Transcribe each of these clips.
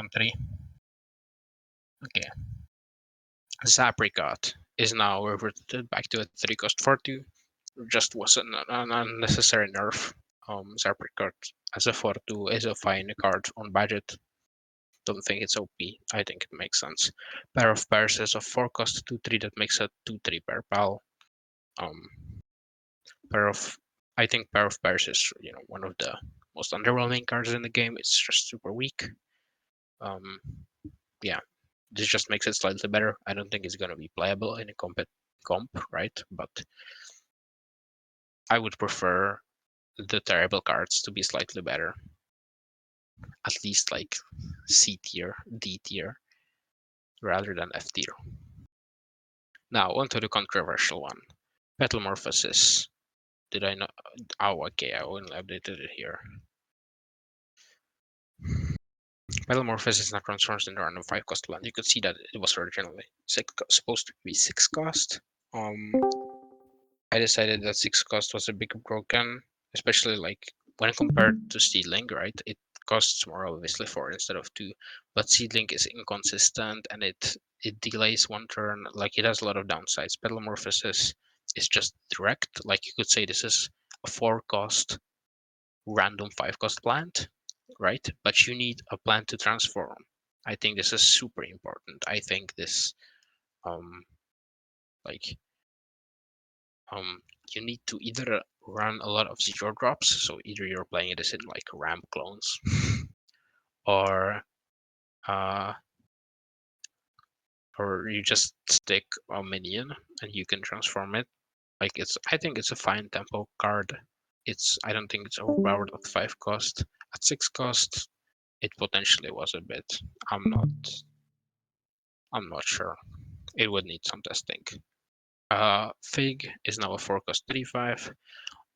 on 3. Okay. Zapricot is now reverted back to a 3-cost 4-2. Just was an unnecessary nerf. Zapricot as a 4-2 is a fine card on budget. Don't think it's OP. I think it makes sense. Pair of Pairs is a 4-cost 2-3 that makes a 2-3 pair pal. I think Pair of Pairs is one of the most underwhelming cards in the game. It's just super weak. Yeah, this just makes it slightly better. I don't think it's gonna be playable in a comp, right? But I would prefer the terrible cards to be slightly better. At least like C tier, D tier, rather than F tier. Now onto the controversial one. Metamorphosis. Did I not? Oh, okay, I only updated it here. Metamorphosis now transforms into a random 5-cost land. You could see that it was originally supposed to be 6-cost. I decided that 6-cost was a bit broken, especially like when compared to Seedling, right? It costs more obviously 4 instead of 2, but Seedling is inconsistent and it delays 1 turn. Like it has a lot of downsides. Metamorphosis is just direct. Like you could say this is a 4-cost random 5-cost plant, right? But you need a plant to transform. I think this is super important. I think this you need to either run a lot of zero drops, so either you're playing this in like ramp clones, or you just stick a minion and you can transform it. Like I think it's a fine tempo card. I don't think it's overpowered at 5-cost. At 6-cost, it potentially was a bit. I'm not sure. It would need some testing. Fig is now a 4-cost 3/5.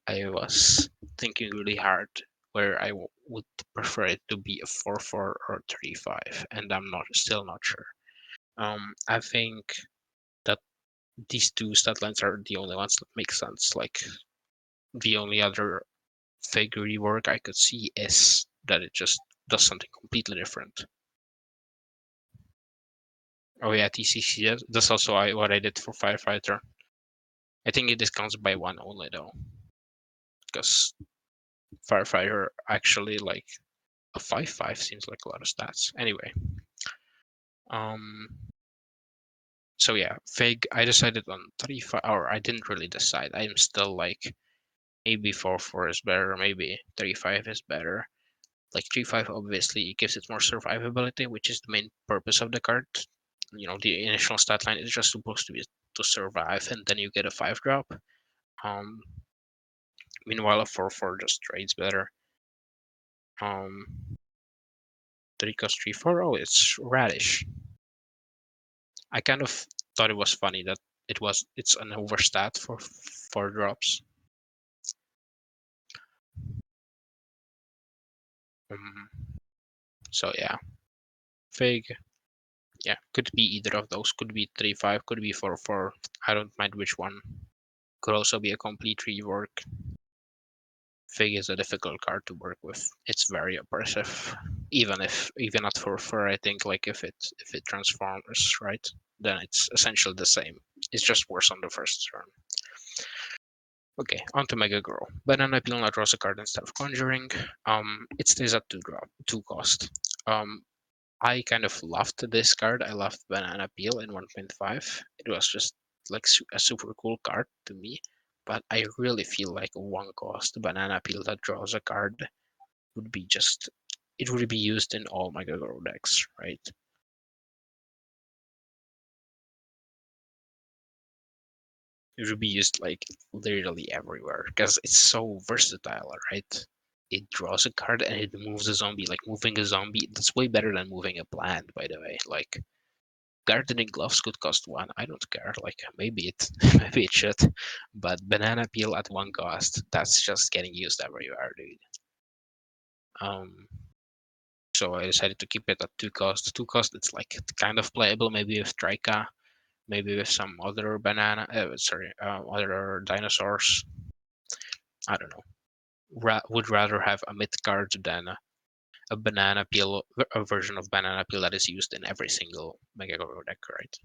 I was thinking really hard where I would prefer it to be a 4/4 or 3/5, and I'm still not sure. I think that these two stat lines are the only ones that make sense. Like the only other Fig rework I could see is that it just does something completely different. Oh yeah, TCC. That's also what I did for Firefighter. I think it discounts by 1 only though, because Firefighter actually like a 5/5 seems like a lot of stats. Anyway, so yeah, Fig. I decided on 3/5, or I didn't really decide. I'm still like maybe 4/4 is better, maybe 3/5 is better. Like 3/5 obviously gives it more survivability, which is the main purpose of the card. The initial stat line is just supposed to be to survive, and then you get a 5-drop. Meanwhile, a 4/4 just trades better. 3-cost 3/4. Oh, it's Radish. I kind of thought it was funny that it's an overstat for 4 drops. So yeah, Fig. Yeah, could be either of those. Could be 3/5. Could be 4/4. I don't mind which one. Could also be a complete rework. Fig is a difficult card to work with. It's very oppressive, even at 4/4. I think like if it transforms right, then it's essentially the same. It's just worse on the first turn. Okay, on to Mega Grow. Banana Peel now draws a card instead of Conjuring. It stays at 2 cost. I kind of loved this card. I loved Banana Peel in 1.5. It was just like a super cool card to me. But I really feel like a 1-cost Banana Peel that draws a card would be it would be used in all Mega Grow decks, right? It would be used like literally everywhere because it's so versatile, right? It draws a card and it moves a zombie. Like moving a zombie, that's way better than moving a plant, by the way. Like gardening gloves could cost 1. I don't care. Like maybe it maybe it should, but banana peel at 1 cost, that's just getting used everywhere, dude. So I decided to keep it at 2 cost. 2 cost, it's like kind of playable, maybe with Trika, maybe with some other other dinosaurs. I don't know. Would rather have a mid card than a banana peel, a version of banana peel that is used in every single Mega Go deck, right?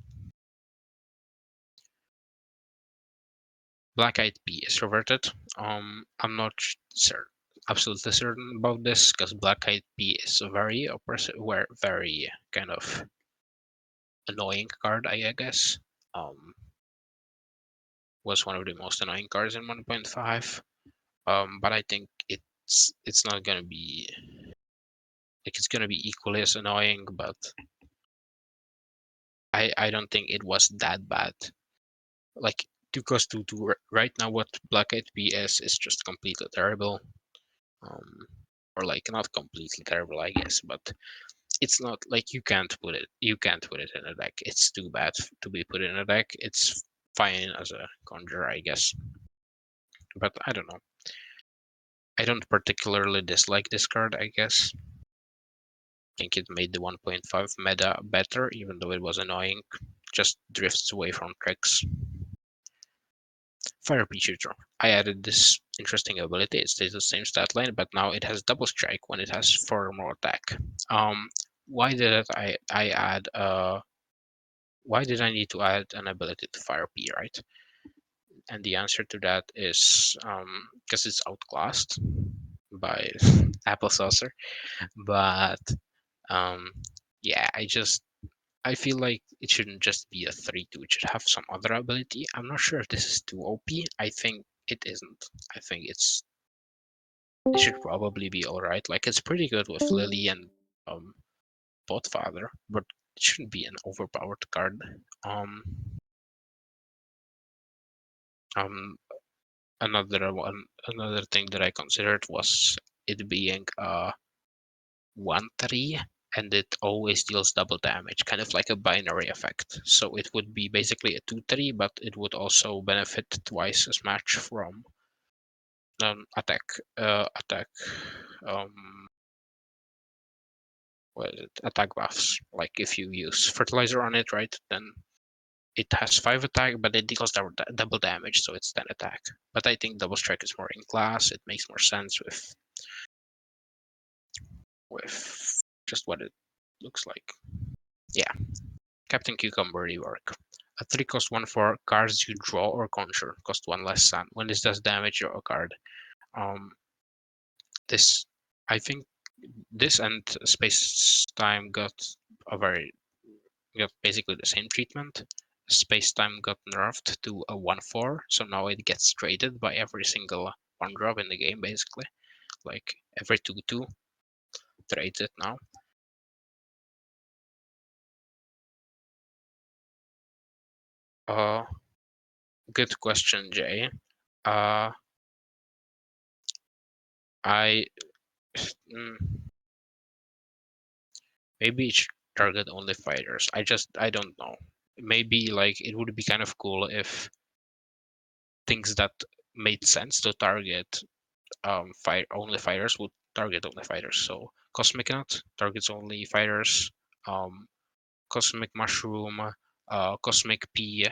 Black-Eyed Pea is reverted. I'm not certain, absolutely certain about this because Black-Eyed Pea is a very oppressive, very kind of annoying card, I guess. Was one of the most annoying cards in 1.5. But I think it's not gonna be like it's gonna be equally as annoying, but I don't think it was that bad. Like 2 cost 2 right now what Black-Eyed Pea is just completely terrible. Or like not completely terrible, I guess, but it's not like you can't put it in a deck. It's too bad to be put in a deck. It's fine as a conjurer, I guess, but I don't know. I don't particularly dislike this card, I guess. I think it made the 1.5 meta better, even though it was annoying. Just drifts away from tricks. Fire Shooter. I added this interesting ability. It stays the same stat line, but now it has double strike when it has 4 more attack. Why did I add why did I need to add an ability to Fire P, right? And the answer to that is because it's outclassed by Apple Saucer. But yeah, I feel like it shouldn't just be a 3-2. It should have some other ability. I'm not sure if this is too OP. I think it isn't. I think it should probably be alright. Like it's pretty good with Lily and Potfather, but it shouldn't be an overpowered card. Um, another thing that I considered was it being a 1-3 and it always deals double damage, kind of like a binary effect. So it would be basically a 2-3, but it would also benefit twice as much from attack what is it? Attack buffs. Like if you use fertilizer on it, right, then it has 5 attack, but it deals double damage, so it's 10 attack. But I think double strike is more in class. It makes more sense with just what it looks like. Yeah, Captain Cucumber rework. A 3 cost 1 for cards you draw or conjure, cost 1 less sun. When this does damage, draw a card. This, I think, this and Space Time got basically the same treatment. Space Time got nerfed to a 1-4, so now it gets traded by every single 1-drop in the game, basically. Like every 2-2 trades it now. Good question, Jay. I maybe it should target only fighters. I don't know. Maybe like it would be kind of cool if things that made sense to target only fighters would target only fighters. So Cosmic Nut targets only fighters. Cosmic Mushroom, Cosmic Pea,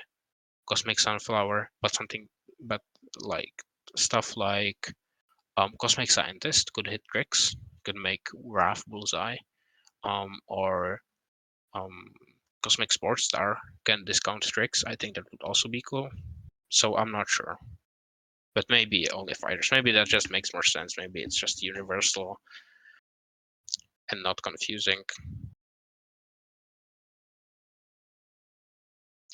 Cosmic Sunflower, but like stuff like Cosmic Scientist could hit tricks, could make Raph bullseye, or um, Cosmic Sports Star can discount tricks. I think that would also be cool. So I'm not sure. But maybe only fighters. Maybe that just makes more sense. Maybe it's just universal and not confusing.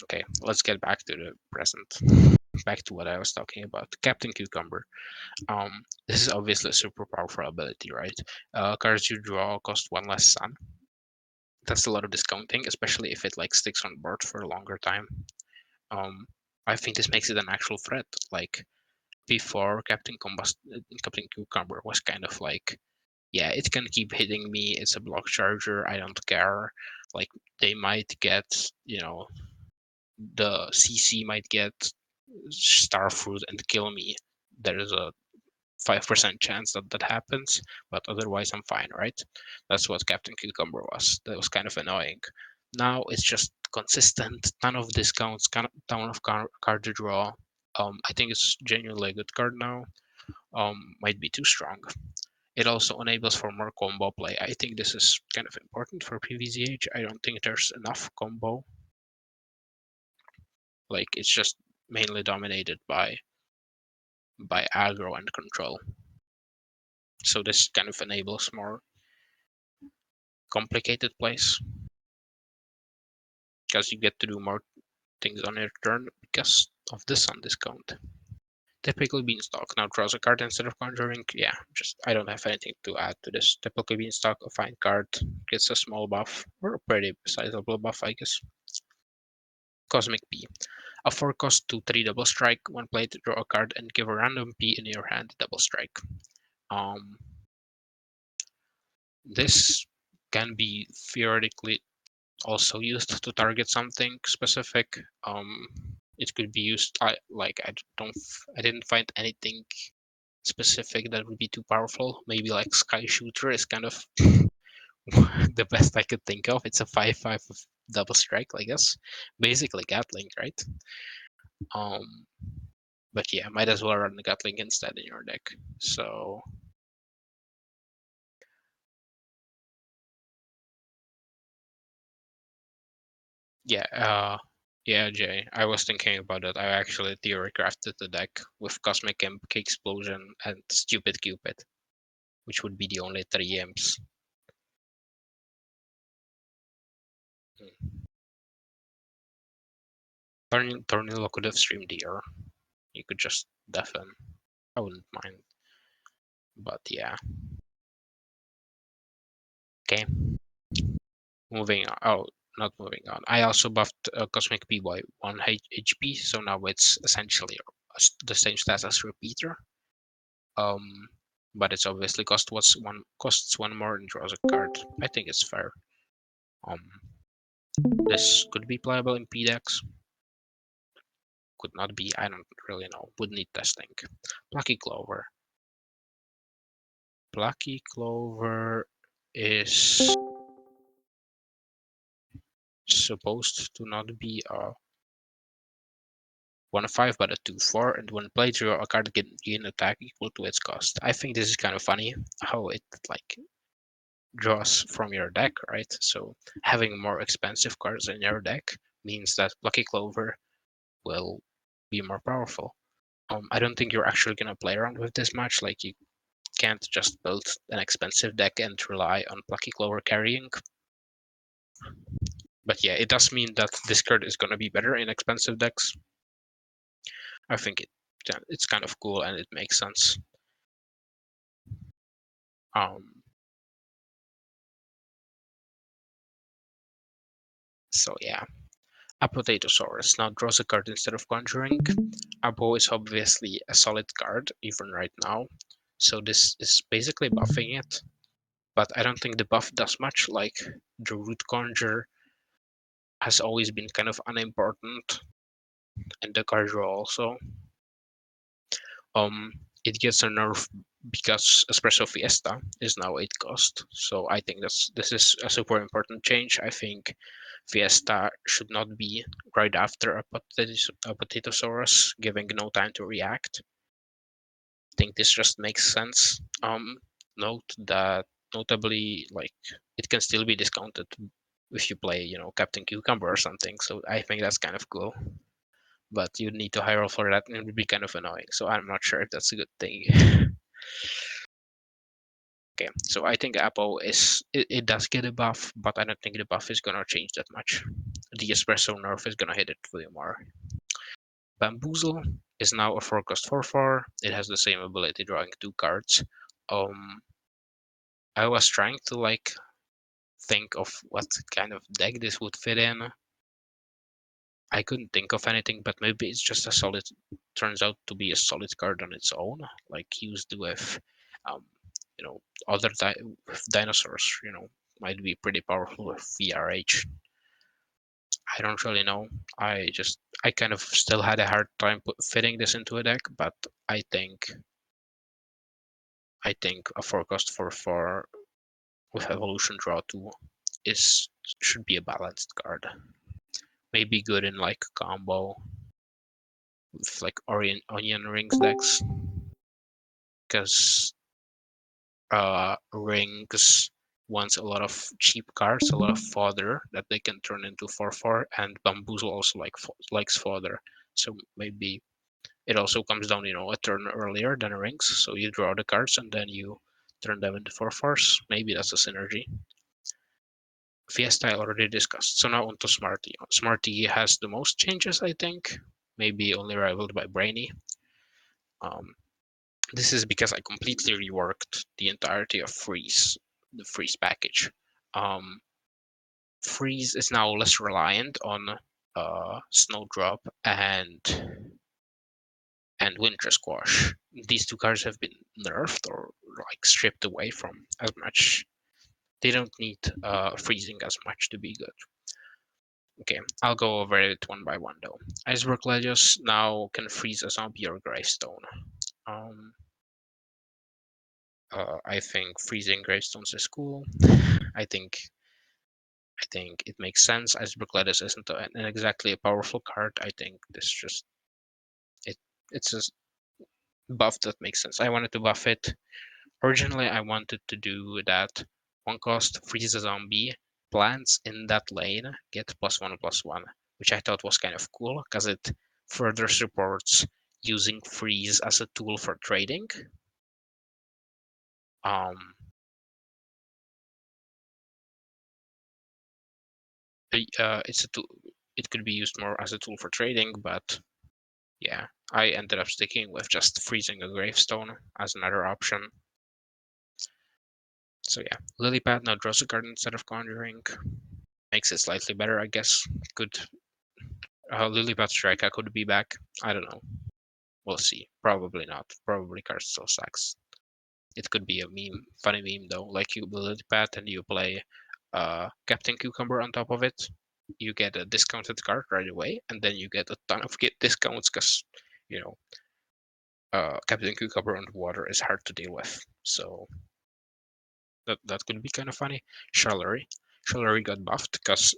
Okay, let's get back to the present. Back to what I was talking about. Captain Cucumber. This is obviously a super powerful ability, right? Cards you draw cost 1 less sun. That's a lot of discounting, especially if it like sticks on board for a longer time. I think this makes it an actual threat. Like before, Captain Cucumber was kind of like, yeah, it can keep hitting me. It's a block charger. I don't care. Like they might get, the CC might get Starfruit and kill me. There is a 5% chance that happens, but otherwise I'm fine, right? That's what Captain Cucumber was. That was kind of annoying. Now it's just consistent, ton of discounts, ton of card to draw. I think it's genuinely a good card now. Might be too strong. It also enables for more combo play. I think this is kind of important for pvzh. I don't think there's enough combo. Like, it's just mainly dominated by aggro and control. So this kind of enables more complicated plays, because you get to do more things on your turn because of the sun discount. Typical Beanstalk now draws a card instead of conjuring. Yeah, just I don't have anything to add to this. Typical Beanstalk, a fine card, gets a small buff, or a pretty sizable buff, I guess. Cosmic P. A 4-cost 2/3 double strike. When played, draw a card and give a random P in your hand double strike. This can be theoretically also used to target something specific. It could be used I didn't find anything specific that would be too powerful. Maybe like Sky Shooter is kind of the best I could think of. It's a 5/5 with double strike, I guess. Basically Gatling, right? But yeah, might as well run the Gatling instead in your deck. So yeah, yeah, Jay. I was thinking about it. I actually theory crafted the deck with Cosmic Imp, Explosion, and Stupid Cupid, which would be the only 3 imps. Tornillo could have streamed here. You could just deafen. I wouldn't mind. But yeah. Okay. Moving on. Oh, not moving on. I also buffed Cosmic P by 1 HP, so now it's essentially the same stats as Repeater. But it's obviously costs one more and draws a card. I think it's fair. This could be playable in P decks. Could not be. I don't really know. Would need testing. Plucky Clover. Plucky Clover is supposed to not be a 1/5 but a 2/4, and when played, draw a card gain attack equal to its cost. I think this is kind of funny how it like draws from your deck, right? So having more expensive cards in your deck means that Plucky Clover will be more powerful. I don't think you're actually gonna play around with this much. Like, you can't just build an expensive deck and rely on Plucky Clover carrying. But yeah, it does mean that this card is gonna be better in expensive decks. I think it's kind of cool and it makes sense. So yeah. Apotatosaurus now draws a card instead of conjuring. Apo is obviously a solid card, even right now. So this is basically buffing it. But I don't think the buff does much. Like, the root conjure has always been kind of unimportant, and the card draw also. It gets a nerf because Espresso Fiesta is now 8 cost. So I think this is a super important change. I think Fiesta should not be right after a Potatosaurus, giving no time to react. I think this just makes sense. Note that notably, like, it can still be discounted if you play, Captain Cucumber or something. So I think that's kind of cool. But you'd need to high roll for that, and it would be kind of annoying. So I'm not sure if that's a good thing. Okay, so I think Apple it does get a buff, but I don't think the buff is gonna change that much. The espresso nerf is gonna hit it way more. Bamboozle is now a 4-cost 4/4. It has the same ability, drawing 2 cards. I was trying to think of what kind of deck this would fit in. I couldn't think of anything, but maybe it's just turns out to be a solid card on its own, like used with, you know, other with dinosaurs, might be pretty powerful with VRH. I don't really know. I kind of still had a hard time fitting this into a deck, but I think a 4-cost 4/4 with evolution draw 2 should be a balanced card. Maybe good in like combo with like onion rings decks, because Rings wants a lot of cheap cards, a lot of fodder that they can turn into 4/4, and Bamboozle also likes fodder. So maybe it also comes down, a turn earlier than Rings. So you draw the cards and then you turn them into 4/4s. Maybe that's a synergy. Fiesta I already discussed. So now on to Smarty. Smarty has the most changes, I think. Maybe only rivaled by Brainy. Um, this is because I completely reworked the entirety of Freeze, the Freeze package. Freeze is now less reliant on Snowdrop and Winter Squash. These two cards have been nerfed or like stripped away from as much. They don't need freezing as much to be good. Okay, I'll go over it one by one though. Iceberg Ledios now can freeze a zombie or gravestone. I think freezing gravestones is cool. I think it makes sense. Iceberg Ledios isn't an exactly a powerful card. I think this just it it's a buff that makes sense. I wanted to buff it. Originally, I wanted to do that one cost freeze a zombie, plants in that lane get +1/+1, which I thought was kind of cool because it further supports using freeze as a tool for trading. It's a tool. It could be used more as a tool for trading, but yeah, I ended up sticking with just freezing a gravestone as another option. So yeah, Lily Pad now draws a card instead of conjuring. Makes it slightly better, I guess. Could Lily Pad Strika could be back. I don't know. We'll see. Probably not. Probably card still sucks. It could be a meme, funny meme though. Like you build Lily Pad and you play Captain Cucumber on top of it. You get a discounted card right away, and then you get a ton of discounts because you know Captain Cucumber underwater is hard to deal with. So that could be kind of funny. Shallery got buffed because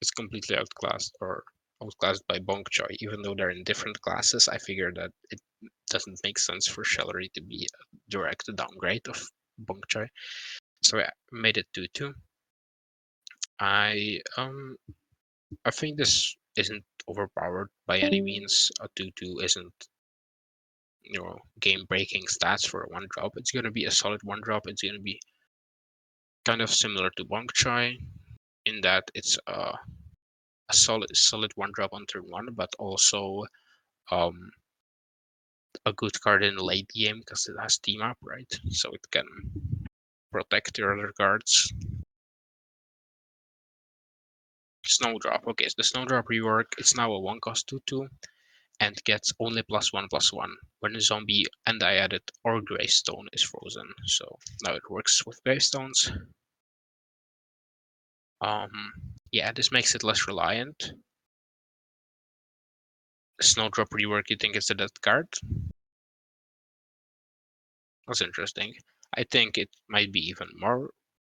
it's completely outclassed by Bonk Choi. Even though they're in different classes, I figured that it doesn't make sense for Shallery to be a direct downgrade of Bonk Choi. So I made it 2/2. I think this isn't overpowered by any means. A 2/2 isn't game breaking stats for a 1-drop. It's gonna be a solid 1-drop. It's gonna be kind of similar to Bonk Choi in that it's a solid 1-drop on turn 1, but also um, a good card in the late game because it has team up, right? So it can protect your other cards. Snowdrop. Okay, so the Snowdrop rework, it's now a 1-cost 2/2 and gets only +1/+1 when a zombie and I added or Greystone is frozen. So now it works with Greystones. Yeah, this makes it less reliant. Snowdrop rework, you think it's a dead card? That's interesting. I think it might be even more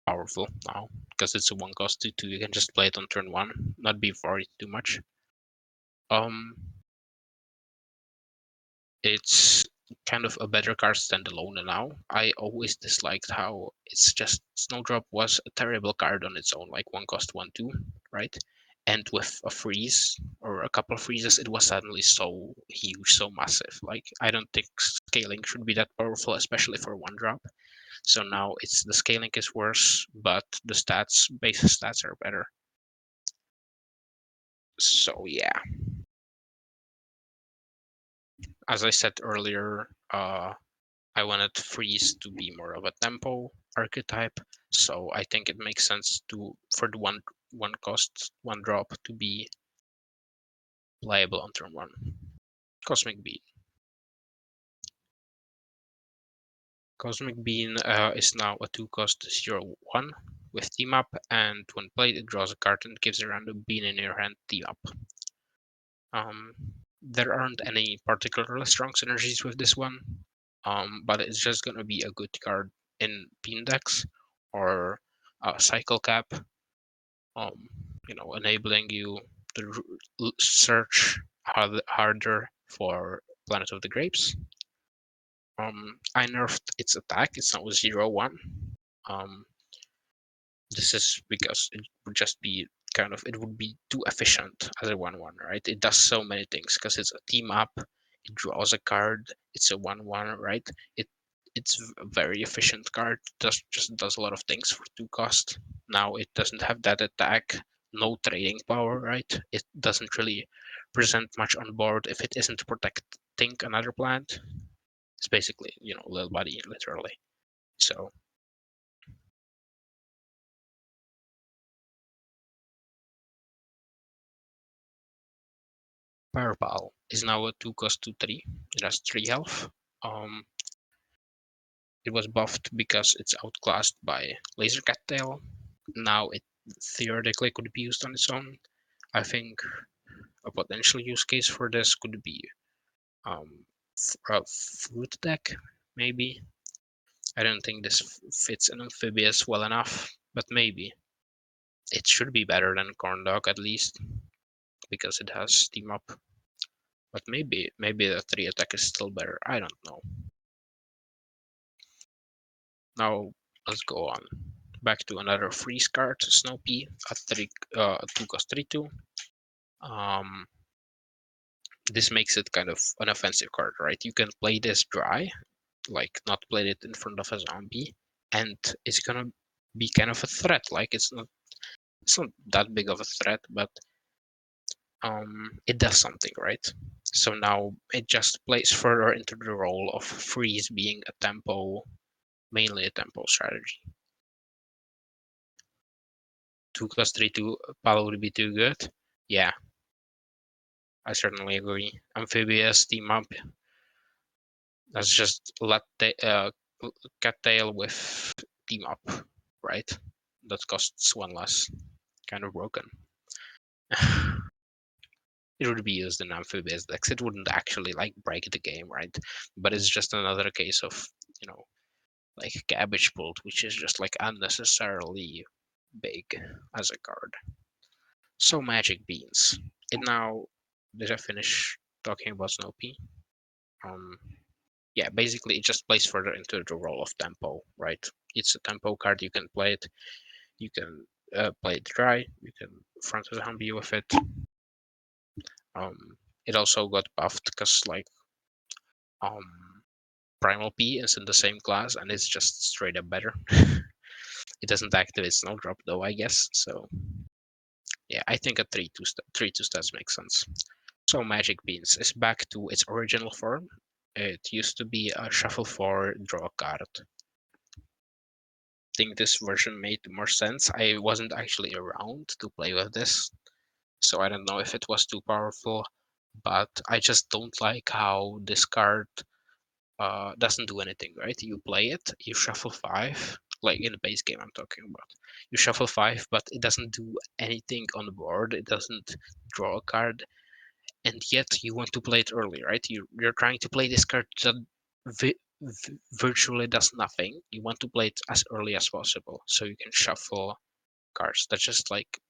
powerful now because it's a 1-cost 2/2. You can just play it on turn 1, not be worried too much. It's kind of a better card standalone now. I always disliked how it's just Snowdrop was a terrible card on its own, like 1-cost 1/2, right? And with a freeze or a couple of freezes, it was suddenly so huge, so massive. Like I don't think scaling should be that powerful, especially for 1-drop. So now it's the scaling is worse, but the base stats are better. So yeah, as I said earlier, I wanted freeze to be more of a tempo archetype, so I think it makes sense for the one cost 1-drop to be playable on turn 1. Cosmic Bean. Cosmic Bean is now a 2-cost 0/1 with team up, and when played, it draws a card and gives a random bean in your hand team up. There aren't any particularly strong synergies with this one, but it's just gonna be a good card in bean decks or cycle cap, enabling you to search harder for Planet of the Grapes. I nerfed its attack. It's now a 0-1. This is because it would just be it would be too efficient as a 1-1, right? It does so many things because it's a team up, it draws a card, it's a 1-1, right? It's a very efficient card, just does a lot of things for 2 cost. Now it doesn't have that attack, no trading power, right? It doesn't really present much on board if it isn't protecting another plant. It's basically, little buddy, literally. So Purple is now a 2 cost 2/3. It has 3 health. It was buffed because it's outclassed by Laser Cattail. Now it theoretically could be used on its own. I think a potential use case for this could be a fruit deck, maybe. I don't think this fits an amphibious well enough, but maybe. It should be better than Corn Dog at least, because it has team up. But maybe the 3 attack is still better. I don't know. Now let's go on. Back to another freeze card, Snoopy at 2 cost 3/2. This makes it kind of an offensive card, right? You can play this dry, like not play it in front of a zombie, and it's gonna be kind of a threat. Like it's not that big of a threat, but it does something, right? So now it just plays further into the role of freeze being a tempo, mainly a tempo strategy. 2 cost 3/2 Palo would be too good. Yeah, I certainly agree. Amphibious team up. That's just cattail with team up, right? That costs 1 less. Kind of broken. It would be used in amphibious decks. It wouldn't actually like break the game, right? But it's just another case of, like Cabbage Bolt, which is just like unnecessarily big as a card. So Magic Beans. And now, did I finish talking about Snoopy? Yeah, basically it just plays further into the role of tempo, right? It's a tempo card. You can play it. You can play it dry. You can front a zombie with it. It also got buffed because like Primal P is in the same class and it's just straight up better. It doesn't activate Snowdrop though, I guess. So yeah, I think a 3/2 stats makes sense. So Magic Beans is back to its original form. It used to be a shuffle 4, draw a card. Think this version made more sense. I wasn't actually around to play with this, so I don't know if it was too powerful, but I just don't like how this card doesn't do anything, right? You play it, you shuffle 5, like in the base game I'm talking about. You shuffle 5, but it doesn't do anything on the board. It doesn't draw a card, and yet you want to play it early, right? You're trying to play this card that virtually does nothing. You want to play it as early as possible so you can shuffle cards. That's just like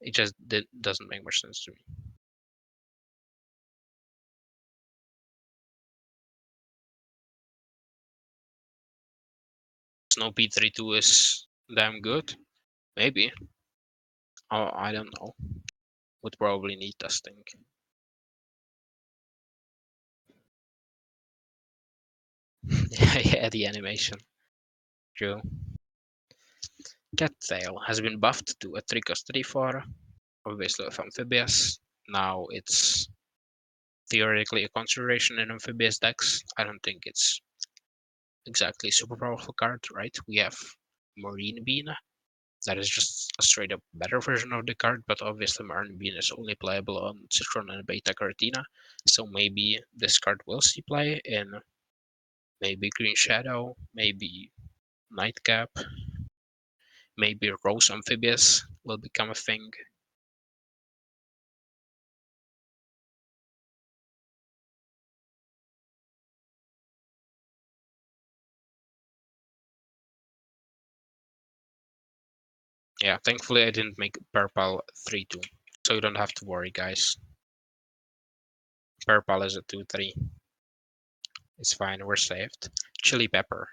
it just doesn't make much sense to me. Snow P32 is damn good, maybe. Oh, I don't know. Would probably need testing. Yeah, the animation. True. Cattail has been buffed to a 3 cost 3/4, obviously with amphibious. Now it's theoretically a consideration in amphibious decks. I don't think it's exactly a super powerful card, right? We have Marine Bean. That is just a straight up better version of the card, but obviously Marine Bean is only playable on Citron and Beta Cartina. So maybe this card will see play in maybe Green Shadow, maybe Nightcap, maybe Rose Amphibious will become a thing. Yeah, thankfully I didn't make Purple 3/2, so you don't have to worry, guys. Purple is a 2/3. It's fine, we're saved. Chili pepper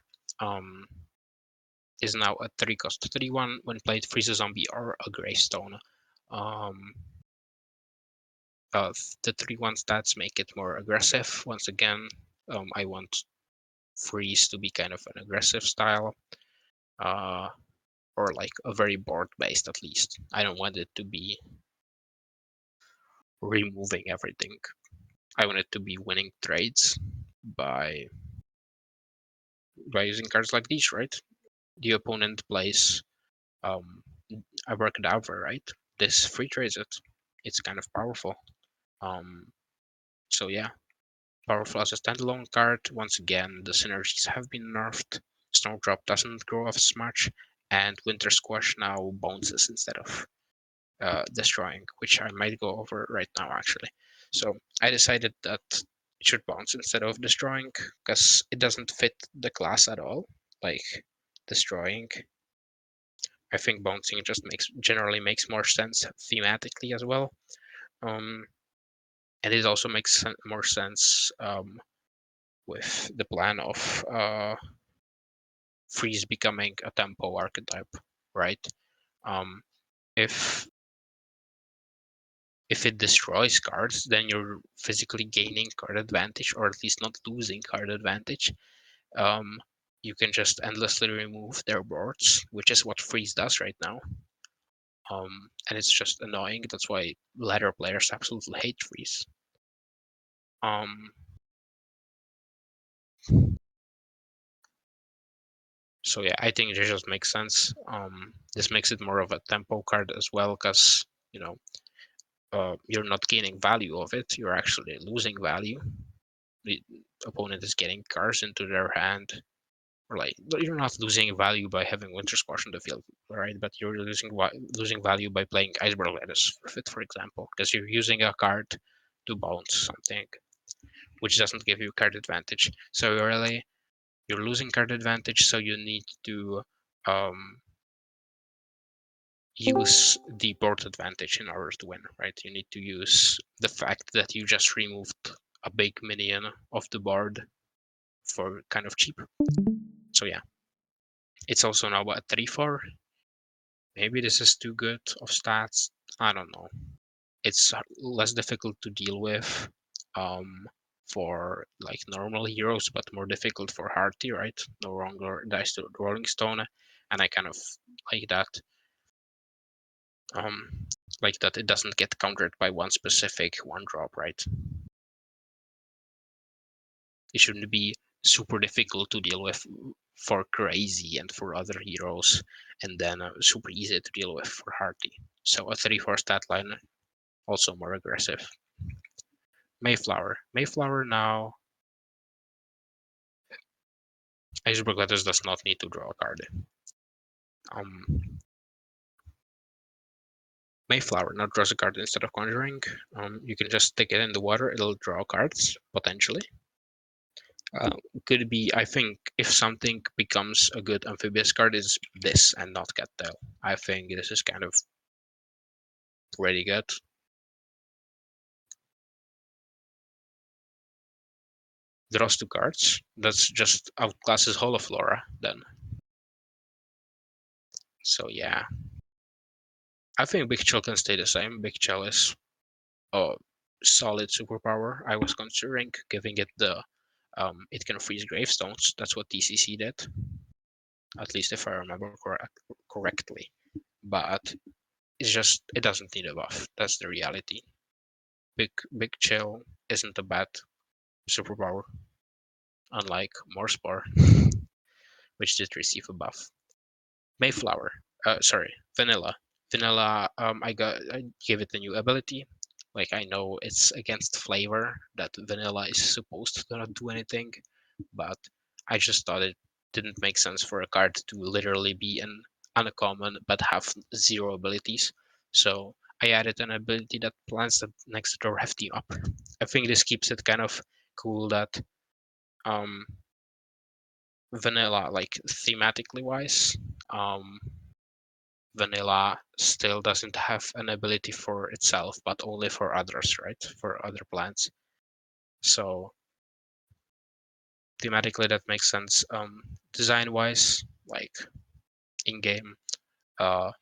is now a 3 cost 3/1 when played freeze a zombie or a gravestone. Um, the 3/1 stats make it more aggressive. Once again, I want freeze to be kind of an aggressive style, or like a very board based at least. I don't want it to be removing everything. I want it to be winning trades by using cards like these, right? The opponent plays abracadabra, right? This free trades it. It's kind of powerful. So yeah, powerful as a standalone card. Once again, the synergies have been nerfed. Snowdrop doesn't grow as much, and Winter Squash now bounces instead of destroying, which I might go over right now actually. So I decided that it should bounce instead of destroying because it doesn't fit the class at all. Like destroying, I think bouncing just generally makes more sense thematically as well. And it also makes more sense with the plan of freeze becoming a tempo archetype, right? If it destroys cards, then you're physically gaining card advantage, or at least not losing card advantage. You can just endlessly remove their boards, which is what freeze does right now. And it's just annoying. That's why ladder players absolutely hate freeze. So yeah, I think it just makes sense. This makes it more of a tempo card as well, because you know you're not gaining value of it. You're actually losing value. The opponent is getting cards into their hand, or like you're not losing value by having Winter Squash on the field, right? But you're losing value by playing Iceberg Lettuce with it, for example, because you're using a card to bounce something, which doesn't give you card advantage. So really, you're losing card advantage, so you need to use the board advantage in order to win, right? You need to use the fact that you just removed a big minion off the board for kind of cheap. So yeah, it's also now a 3/4. Maybe this is too good of stats. I don't know. It's less difficult to deal with for like normal heroes, but more difficult for Hearty, right? No longer dice to Rolling Stone, and I kind of like that. Like that it doesn't get countered by one specific one drop, right? It shouldn't be super difficult to deal with for Crazy and for other heroes, and then super easy to deal with for Hearty. So a 3/4 stat line, also more aggressive. Mayflower. Mayflower now. Iceberg Letters does not need to draw a card. Mayflower now draws a card instead of conjuring. You can just stick it in the water, it'll draw cards, potentially. Could be, I think, if something becomes a good amphibious card, is this and not Cattail. I think this is kind of pretty good. Draws 2 cards. That's just outclasses Holoflora then. So yeah. I think Big Chill can stay the same. Big Chill is a solid superpower. I was considering giving it the it can freeze gravestones. That's what TCC did, at least if I remember correctly. But it's just it doesn't need a buff. That's the reality. Big Chill isn't a bad superpower, unlike Morspore, which did receive a buff. Mayflower, sorry, Vanilla. Vanilla, I gave it a new ability. Like I know it's against flavor that Vanilla is supposed to not do anything, but I just thought it didn't make sense for a card to literally be an uncommon but have 0 abilities. So I added an ability that plants that next door hefty up. I think this keeps it kind of cool that um, Vanilla, like thematically wise, um, Vanilla still doesn't have an ability for itself, but only for others, right? For other plants. So thematically that makes sense. Design wise, like in game, I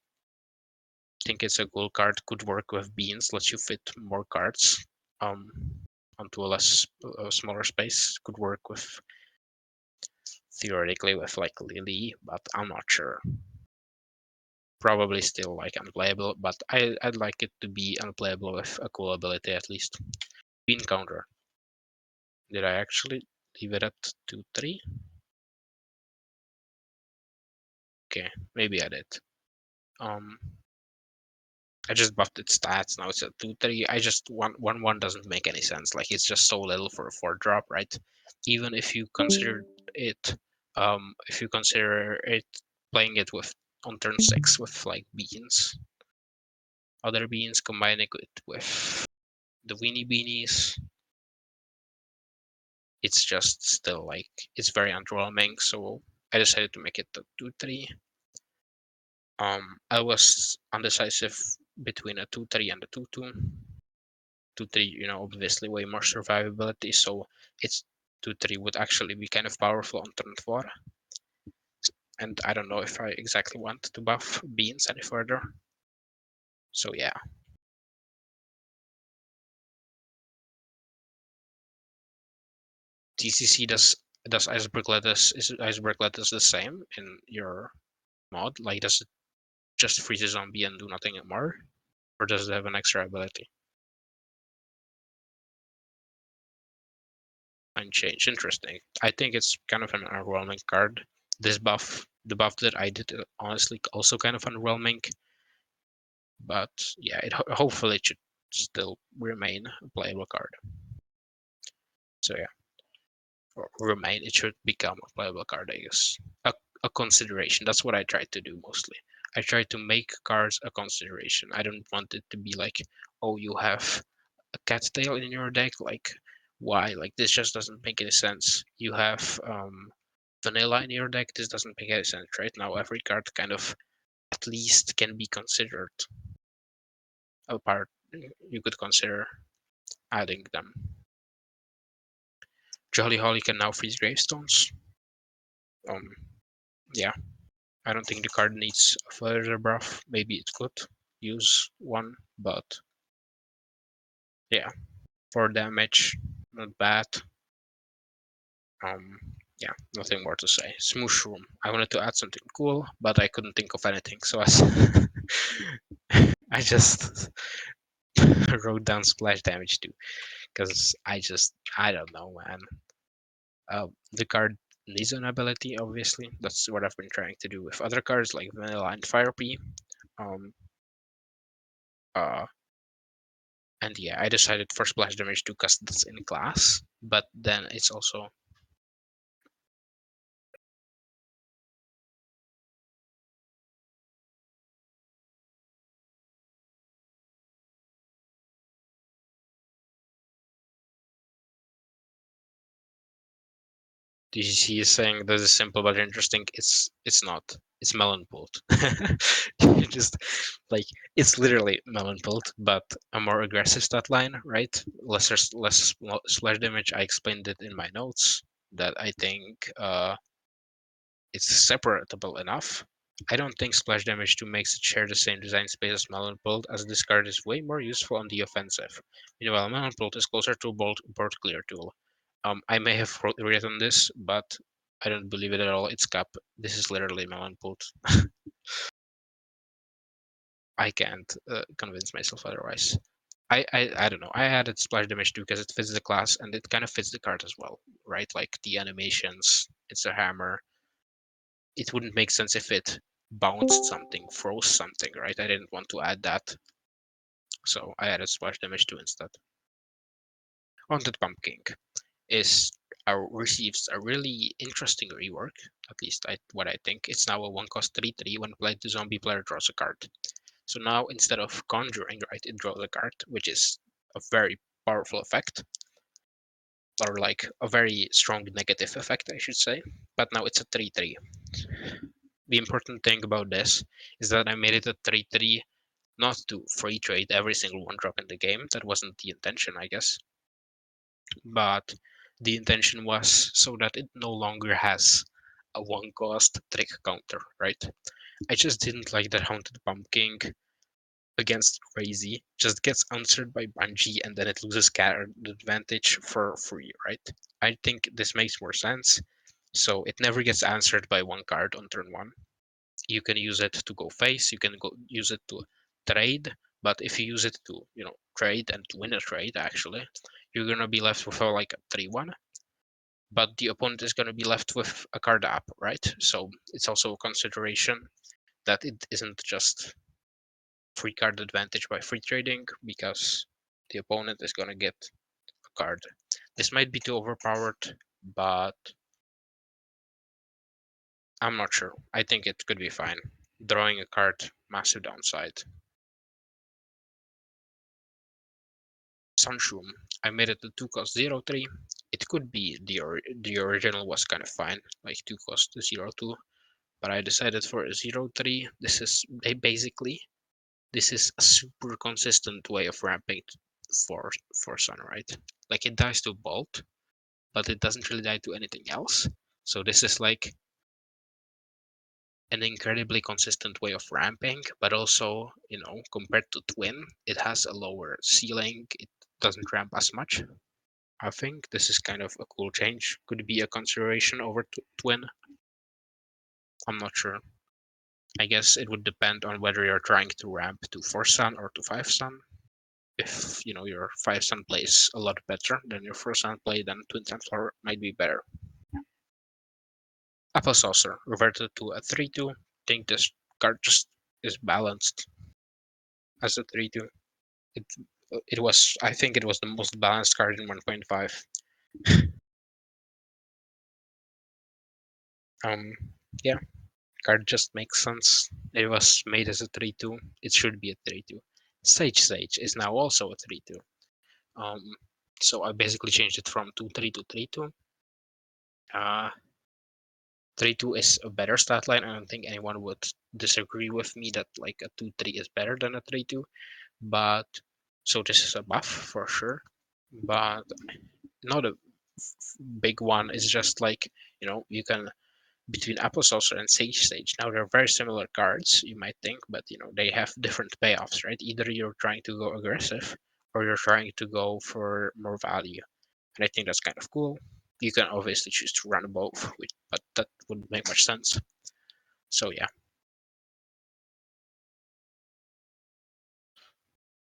think it's a cool card. Could work with beans, lets you fit more cards onto a smaller space. Could work with theoretically with like Lily, but I'm not sure. Probably still like unplayable, but I'd like it to be unplayable with a cool ability at least. Bean counter. Did I actually leave it at 2-3? Okay, maybe I did. I just buffed its stats. Now it's at 2-3. I just 1-1 doesn't make any sense. Like it's just so little for a 4-drop, right? Even if you consider it, playing it with on turn 6 with like beans, other beans, combining it with the weenie beanies, it's just still like it's very underwhelming. So I decided to make it a 2-3. I was undecisive between a 2-3 and a 2-2. 2-3, obviously way more survivability, so it's 2-3 would actually be kind of powerful on turn 4. And I don't know if I exactly want to buff beans any further. So yeah. TCC does iceberg lettuce, is iceberg lettuce the same in your mod? Like does it just freeze a zombie and do nothing more? Or does it have an extra ability? Unchanged. Interesting. I think it's kind of an underwhelming card. This buff, the buff that I did, honestly, also kind of underwhelming. But yeah, hopefully it should still remain a playable card. So yeah, or remain, it should become a playable card, I guess. A consideration. That's what I try to do mostly. I try to make cards a consideration. I don't want it to be like, oh, you have a cat's tail in your deck. Like, why? Like, this just doesn't make any sense. You have vanilla in your deck. This doesn't make any sense, right? Now, every card kind of at least can be considered a part. You could consider adding them. Jolly Holly can now freeze gravestones. Yeah, I don't think the card needs a further buff. Maybe it could use one, but yeah, for damage, not bad. Yeah, nothing more to say. Smooshroom. I wanted to add something cool, but I couldn't think of anything, so I just wrote down splash damage too, because I don't know, man. The card needs an ability, obviously. That's what I've been trying to do with other cards like Vanilla and Fire P. Um, and yeah, I decided for splash damage to cast this in class, but then it's also DCC is saying this is simple but interesting. It's not. It's melon pulled. You just like it's literally melon pulled, but a more aggressive stat line, right? Less splash damage. I explained it in my notes that I think it's separatable enough. I don't think splash damage 2 makes it share the same design space as melon pulled, as this card is way more useful on the offensive. Meanwhile, melon pulled is closer to a board clear tool. I may have written this, but I don't believe it at all. It's cap. This is literally melon pulled. I can't convince myself otherwise. I don't know. I added splash damage too because it fits the class and it kind of fits the card as well, right? Like the animations, it's a hammer. It wouldn't make sense if it bounced something, froze something, right? I didn't want to add that, so I added splash damage too instead. Haunted Pumpkin is receives a really interesting rework, at least what I think. It's now a 1-cost 3/3 when played the zombie player draws a card. So now instead of conjuring, right, it draws a card, which is a very powerful effect, or like a very strong negative effect, I should say. But now it's a 3/3. The important thing about this is that I made it a 3/3 not to free trade every single 1-drop in the game. That wasn't the intention, I guess. But The intention was so that it no longer has a one cost trick counter, right? I just didn't like that Haunted Pumpkin against Crazy just gets answered by Bungie and then it loses card advantage for free, right? I think this makes more sense. So it never gets answered by one card on turn one. You can use it to go face, you can go use it to trade, but if you use it to, trade and to win a trade, actually, you're gonna be left with like a 3-1. But the opponent is gonna be left with a card up, right? So it's also a consideration that it isn't just free card advantage by free trading because the opponent is gonna get a card. This might be too overpowered, but I'm not sure. I think it could be fine. Drawing a card, massive downside. Sunshroom. I made it a 2-cost 0-3. It could be the original was kind of fine, like 2-cost 0-2, but I decided for a 0-3. This is a super consistent way of ramping for Sun, right? Like it dies to Bolt, but it doesn't really die to anything else. So this is like an incredibly consistent way of ramping, but also, compared to Twin, it has a lower ceiling. It doesn't ramp as much. I think this is kind of a cool change. Could be a consideration over Twin. I'm not sure. I guess it would depend on whether you're trying to ramp to 4 Sun or to 5 Sun. If your 5 Sun plays a lot better than your 4 Sun play, then Twin Templar might be better. Apple Saucer reverted to a 3-2. Think this card just is balanced as a 3-2. I think it was the most balanced card in 1.5. Yeah, card just makes sense. It was made as a 3-2. It should be a 3-2. Sage is now also a 3-2. So I basically changed it from 2-3 to 3-2. 3-2 is a better stat line. I don't think anyone would disagree with me that like a 2-3 is better than a 3-2. But so this is a buff for sure. But not a big one. It's just like, you can between Apple Saucer and Sage. Now they're very similar cards, you might think, but they have different payoffs, right? Either you're trying to go aggressive or you're trying to go for more value. And I think that's kind of cool. You can obviously choose to run both, but that wouldn't make much sense. So yeah.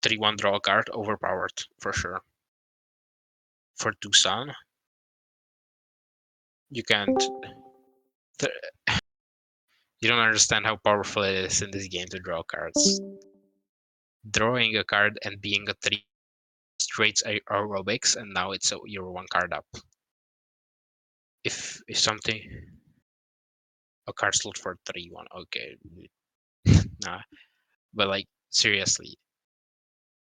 3-1 draw a card, overpowered for sure. For Tucson, you can't. You don't understand how powerful it is in this game to draw cards. Drawing a card and being a 3 straight aerobics, and now you're one card up. If something, a card slot for 3-1, okay, nah, but like seriously,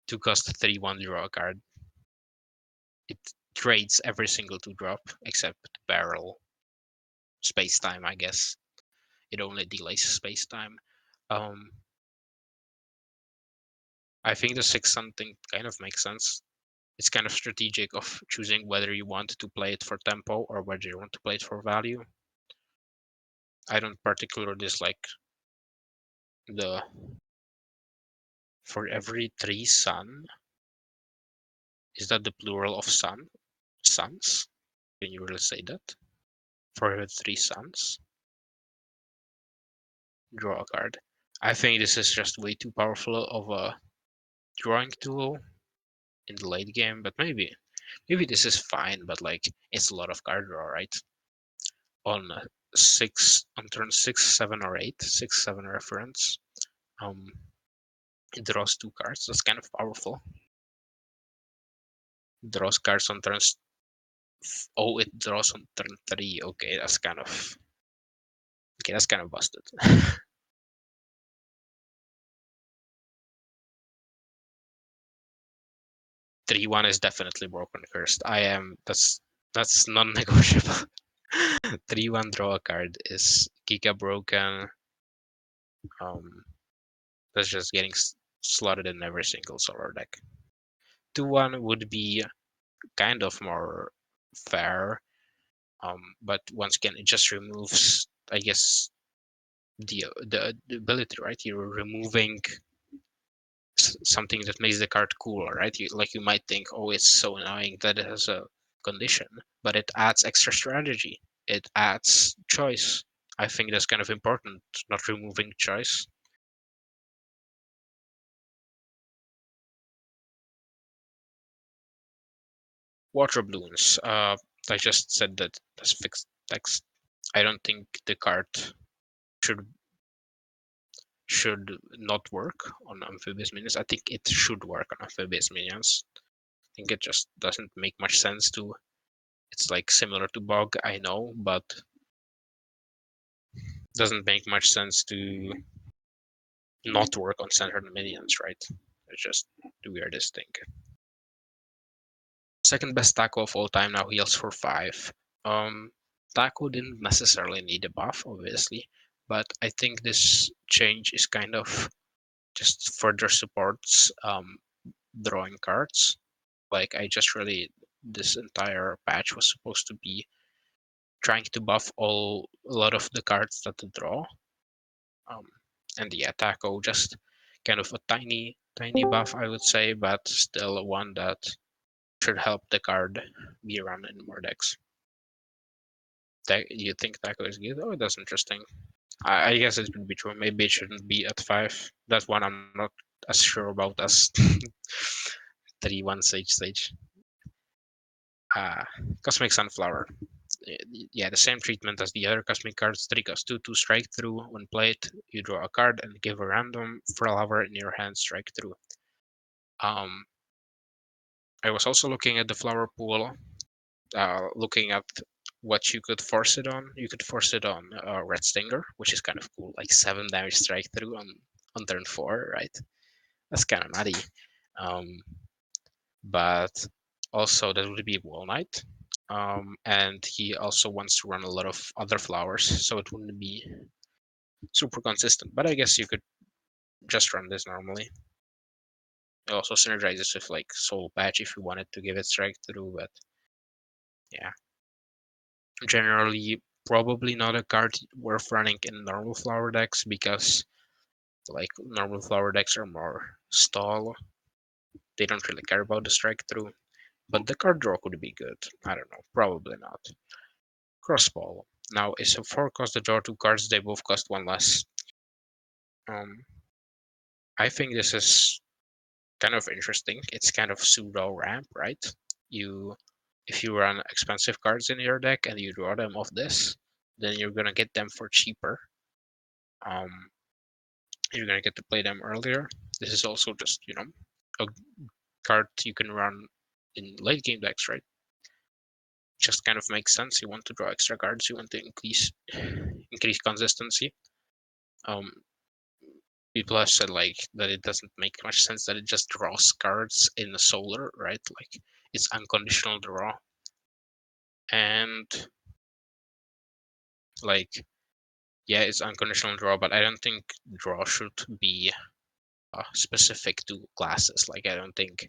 2-cost 3-1 draw a card. It trades every single 2-drop except barrel space time, I guess. It only delays space time. I think the 6 something kind of makes sense. It's kind of strategic of choosing whether you want to play it for tempo or whether you want to play it for value. I don't particularly dislike the for every 3 sun. Is that the plural of sun? Suns? Can you really say that? For every 3 suns, draw a card. I think this is just way too powerful of a drawing tool in the late game, but maybe this is fine, but like it's a lot of card draw, right? On turn 6, 7, or 8, 6, 7 reference, it draws 2 cards. That's kind of powerful. It draws cards on turns. Oh, it draws on turn 3. Okay, that's kind of busted. 3-1 is definitely broken cursed. That's non-negotiable. 3-1 draw a card is Giga broken. That's just getting slotted in every single solar deck. 2-1 would be kind of more fair. But once again, it just removes, I guess, the ability, right? You're removing something that makes the card cooler, right? You might think, oh, it's so annoying that it has a condition, but it adds extra strategy. It adds choice. I think that's kind of important, not removing choice. Water balloons. I just said that that's fixed text. I don't think the card should not work on amphibious minions. I think it should work on amphibious minions. I think it just doesn't make much sense to. It's like similar to bog, I know, but doesn't make much sense to not work on centered minions, right? It's just the weirdest thing. Second best tackle of all time now heals for 5. Tackle didn't necessarily need a buff, obviously, but I think this change is kind of just further supports drawing cards. Like I just really this entire patch was supposed to be trying to buff a lot of the cards that they draw. And yeah, tackle just kind of a tiny buff, I would say, but still one that should help the card be run in more decks. You think tackle is good? Oh, that's interesting. I guess it could be true. Maybe it shouldn't be at 5. That's one I'm not as sure about as 3-1 sage. Cosmic Sunflower. Yeah, the same treatment as the other cosmic cards. 3 cost 2 to strike through. When played, you draw a card and give a random flower in your hand strike through. I was also looking at the flower pool, looking at what you could force it on. You could force it on Red Stinger, which is kind of cool, like 7 damage strike through on turn 4, right? That's kind of nutty. But also that would be Wall Knight. And he also wants to run a lot of other flowers, so it wouldn't be super consistent. But I guess you could just run this normally. It also synergizes with like Soul Patch if you wanted to give it strike through, but yeah. Generally, probably not a card worth running in normal flower decks because like normal flower decks are more stall. They don't really care about the strike through. But the card draw could be good. I don't know, probably not. Crossball. Now is a 4 cost to draw 2 cards, they both cost 1 less. I think this is kind of interesting. It's kind of pseudo ramp, right? If you run expensive cards in your deck and you draw them off this, then you're gonna get them for cheaper. You're gonna get to play them earlier. This is also just a card you can run in late game decks, right? Just kind of makes sense. You want to draw extra cards. You want to increase consistency. People have said like that it doesn't make much sense that it just draws cards in the solar, right? Like it's unconditional draw, and like yeah, it's unconditional draw, but I don't think draw should be specific to classes. Like I don't think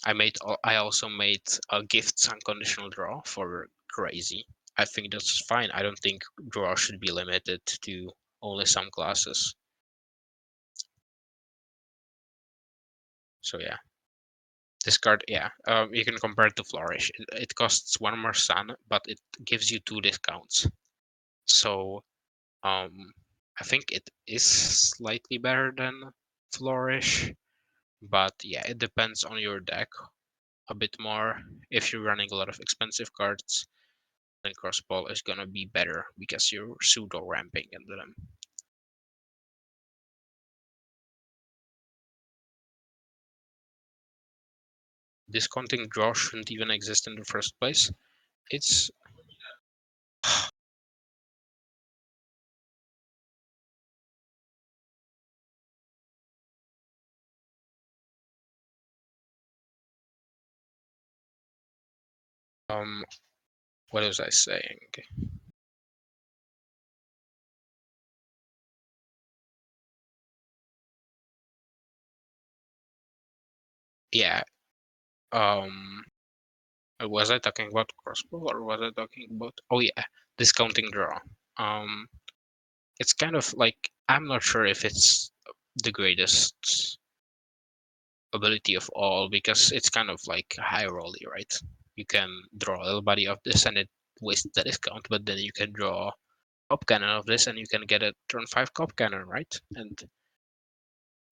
I also made gifts unconditional draw for crazy. I think that's fine. I don't think draw should be limited to only some classes. So yeah, this card, yeah, you can compare it to Flourish. It costs 1 more sun, but it gives you 2 discounts. So I think it is slightly better than Flourish, but yeah, it depends on your deck a bit more. If you're running a lot of expensive cards, then Crossball is gonna be better because you're pseudo ramping into them. Discounting draw shouldn't even exist in the first place. It's what was I saying? Yeah. Was I talking about crossbow or was I talking about? Oh yeah, discounting draw. It's kind of like I'm not sure if it's the greatest ability of all because it's kind of like high rolly, right? You can draw a little body of this and it wastes the discount, but then you can draw cop cannon of this and you can get a turn 5 cop cannon, right? And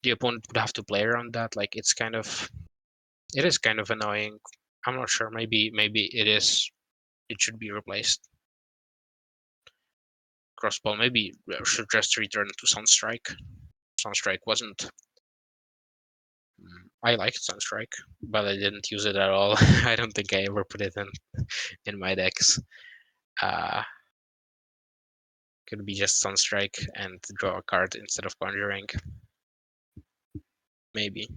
the opponent would have to play around that. Like it is kind of annoying. I'm not sure. Maybe it should be replaced. Crossbow maybe should just return to Sunstrike. Sunstrike wasn't. I liked Sunstrike, but I didn't use it at all. I don't think I ever put it in my decks. Uh, could be just Sunstrike and draw a card instead of Conjuring. Maybe.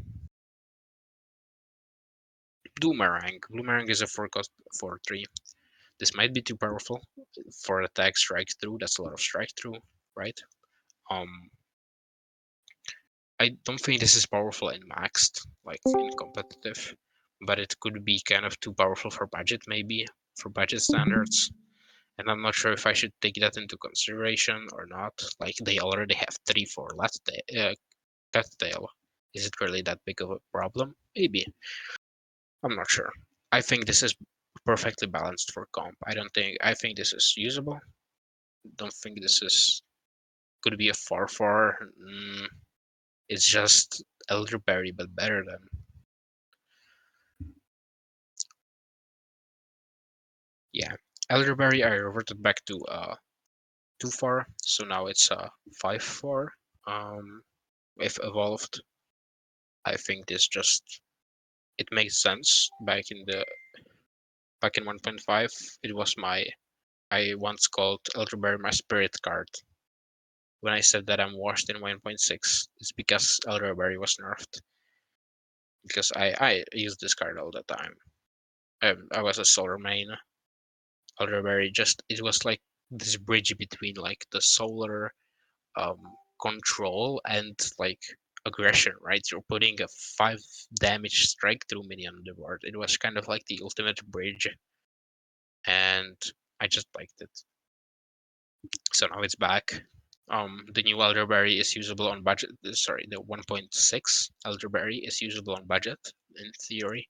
Bloomerang. Bloomerang is a 4-cost 4/3. This might be too powerful for attack strike through. That's a lot of strike through, right? I don't think this is powerful in maxed, like in competitive, but it could be kind of too powerful for budget, maybe for budget standards. And I'm not sure if I should take that into consideration or not. Like they already have 3/4 Cattail. Is it really that big of a problem? Maybe. I'm not sure. I think this is perfectly balanced for comp. I think this is usable. Don't think this is could be a 4/4. It's just elderberry, but better than. Yeah, elderberry. I reverted back to 2/4, so now it's 5/4. If evolved, I think this just it makes sense. Back in 1.5, it was I once called elderberry my spirit card. When I said that I'm washed in 1.6, it's because elderberry was nerfed. Because I used this card all the time. I was a solar main. Elderberry just it was like this bridge between like the solar um, control and like aggression, right? You're putting a 5 damage strike through minion on the board. It was kind of like the ultimate bridge, and I just liked it. So now it's back. The new elderberry is usable on budget. Sorry, the 1.6 elderberry is usable on budget in theory,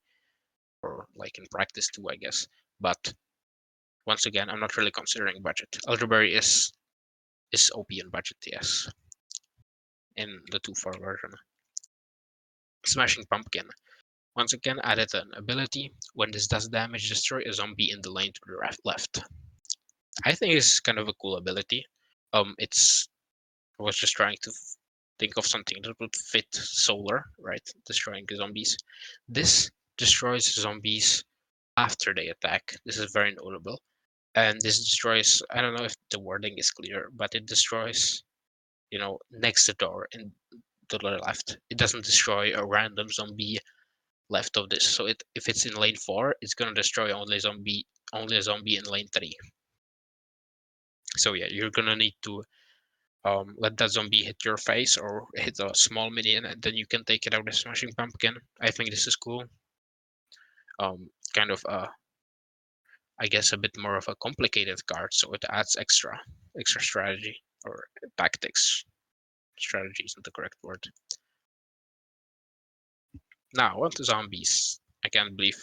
or like in practice too, I guess. But once again, I'm not really considering budget. Elderberry is OP in budget, yes, in the 2/4 version. Smashing Pumpkin. Once again, added an ability. When this does damage, destroy a zombie in the lane to the left. I think it's kind of a cool ability. I was just trying to think of something that would fit solar, right? Destroying zombies. This destroys zombies after they attack. This is very notable. And this destroys, I don't know if the wording is clear, but it destroys, next to door and to the left. It doesn't destroy a random zombie left of this. So if it's in lane 4, it's gonna destroy only a zombie in lane 3. So yeah, you're gonna need to let that zombie hit your face or hit a small minion, and then you can take it out with Smashing Pumpkin. I think this is cool. Kind of I guess a bit more of a complicated card, so it adds extra strategy or tactics. Strategy isn't the correct word. Now on to zombies. I can't believe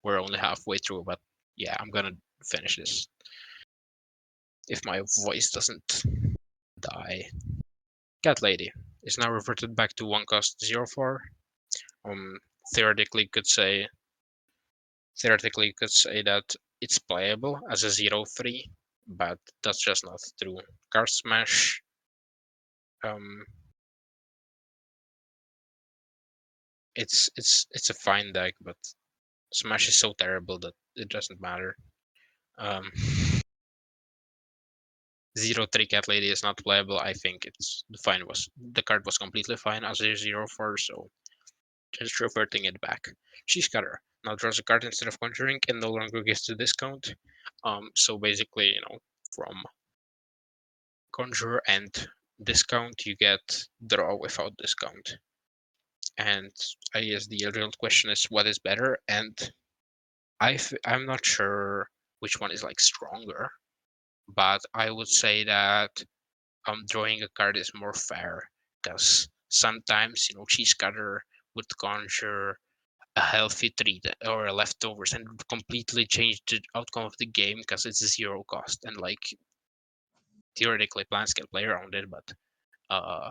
we're only halfway through, but yeah, I'm gonna finish this if my voice doesn't die. Cat Lady is now reverted back to 1-cost 0/4. Um, theoretically could say that it's playable as a 0/3, but that's just not true. Card Smash. It's a fine deck, but Smash is so terrible that it doesn't matter. 0/3 Cat Lady is not playable. I think the card was completely fine as a 0/4, so just reverting it back. Cheese Cutter now draws a card instead of conjuring and no longer gives the discount. So basically, from conjure and discount, you get draw without discount. And I guess the real question is what is better, and I'm not sure which one is like stronger, but I would say that drawing a card is more fair because sometimes cheese cutter would conjure a healthy tree or a leftovers and would completely change the outcome of the game because it's 0 cost, and like theoretically plants can play around it, but uh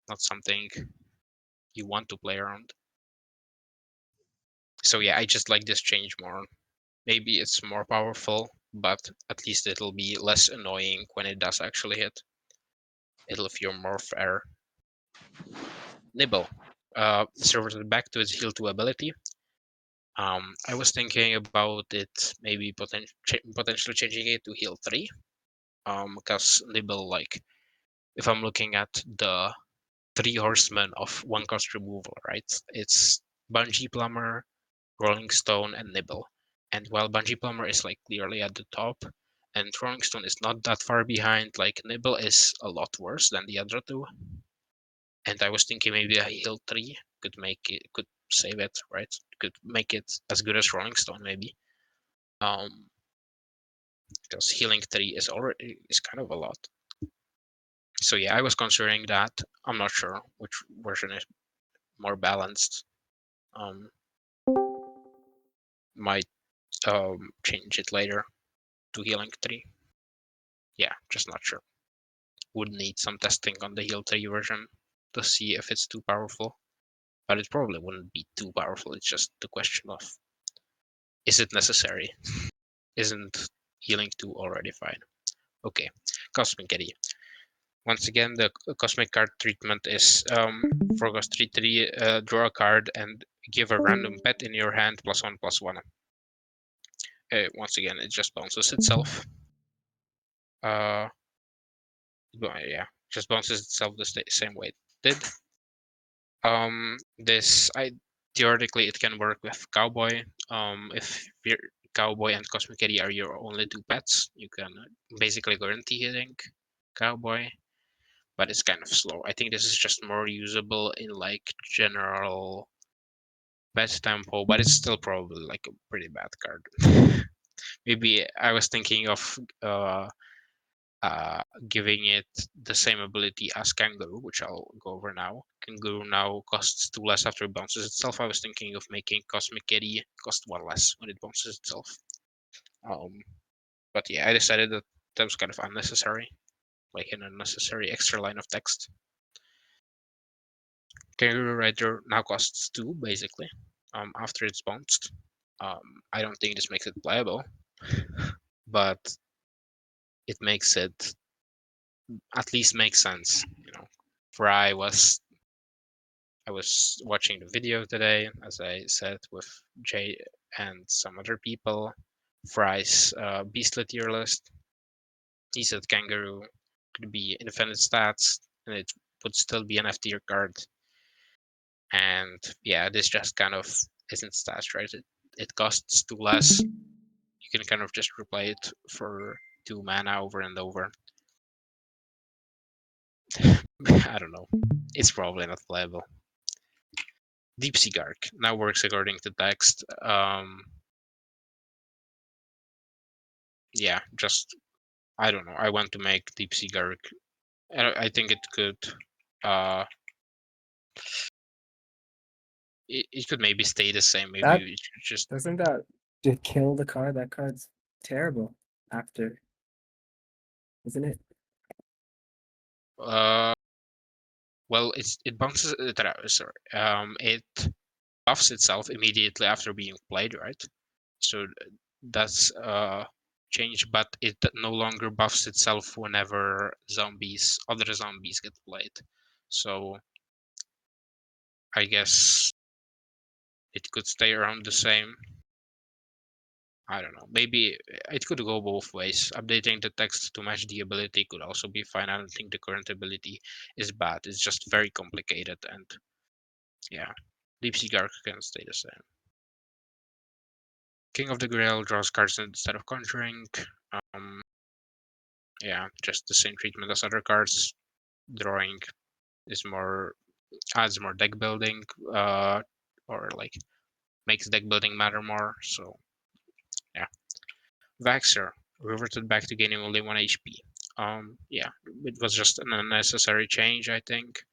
not something you want to play around. So yeah, I just like this change more. Maybe it's more powerful, but at least it'll be less annoying when it does actually hit. It'll feel more fair. Nibble. So back to its heal 2 ability. I was thinking about it maybe potentially changing it to heal 3. Because Nibble, like, if I'm looking at the 3 horsemen of 1 cost removal, right? It's Bungee Plumber, Rolling Stone, and Nibble. And while Bungee Plumber is like clearly at the top, and Rolling Stone is not that far behind, like Nibble is a lot worse than the other two. And I was thinking maybe a heal 3 could save it, right? Could make it as good as Rolling Stone maybe. Because healing 3 is kind of a lot. So yeah, I was considering that. I'm not sure which version is more balanced. Might change it later to healing 3. Yeah, just not sure. Would need some testing on the heal 3 version to see if it's too powerful. But it probably wouldn't be too powerful. It's just the question of, is it necessary? Isn't healing 2 already fine? Okay, Cosmic Eddy. Once again, the cosmic card treatment is for cost 3/3, draw a card and give a random pet in your hand +1/+1. Once again, it just bounces itself. Yeah, just bounces itself the same way it did. Theoretically it can work with Cowboy. If your Cowboy and Cosmic Eddy are your only 2 pets, you can basically guarantee hitting Cowboy. But it's kind of slow. I think this is just more usable in like general pet tempo, but it's still probably like a pretty bad card. Maybe I was thinking of giving it the same ability as Kangaroo, which I'll go over now. Kangaroo now costs 2 less after it bounces itself. I was thinking of making Cosmic Eddy cost 1 less when it bounces itself. But yeah, I decided that that was kind of unnecessary, like an unnecessary extra line of text. Kangaroo Rider now costs 2, basically, after it's bounced. I don't think this makes it playable, but it makes it at least make sense. Fry was I was watching the video today, as I said, with Jay and some other people. Fry's beastly tier list. He said Kangaroo could be infinite stats, and it would still be an F tier card. And yeah, this just kind of isn't stats, right? It costs 2 less. You can kind of just replay it for 2 mana over and over. I don't know. It's probably not playable. Deep Sea Gark now works according to text. Yeah, just I don't know. I want to make Deep Sea Gark. I think it could. It could maybe stay the same. Maybe That it should just doesn't that to kill the card? That card's terrible after, isn't it? well, it bounces. Sorry. It buffs itself immediately after being played, right? So that's change, but it no longer buffs itself whenever other zombies get played. So I guess it could stay around the same. I don't know. Maybe it could go both ways. Updating the text to match the ability could also be fine. I don't think the current ability is bad. It's just very complicated, and yeah, Deep Sea Gark can stay the same. King of the Grail draws cards instead of conjuring. Yeah, just the same treatment as other cards. Drawing is adds more deck building, or like makes deck building matter more. So Vaxer reverted back to gaining only 1 HP. Yeah, it was just an unnecessary change, I think.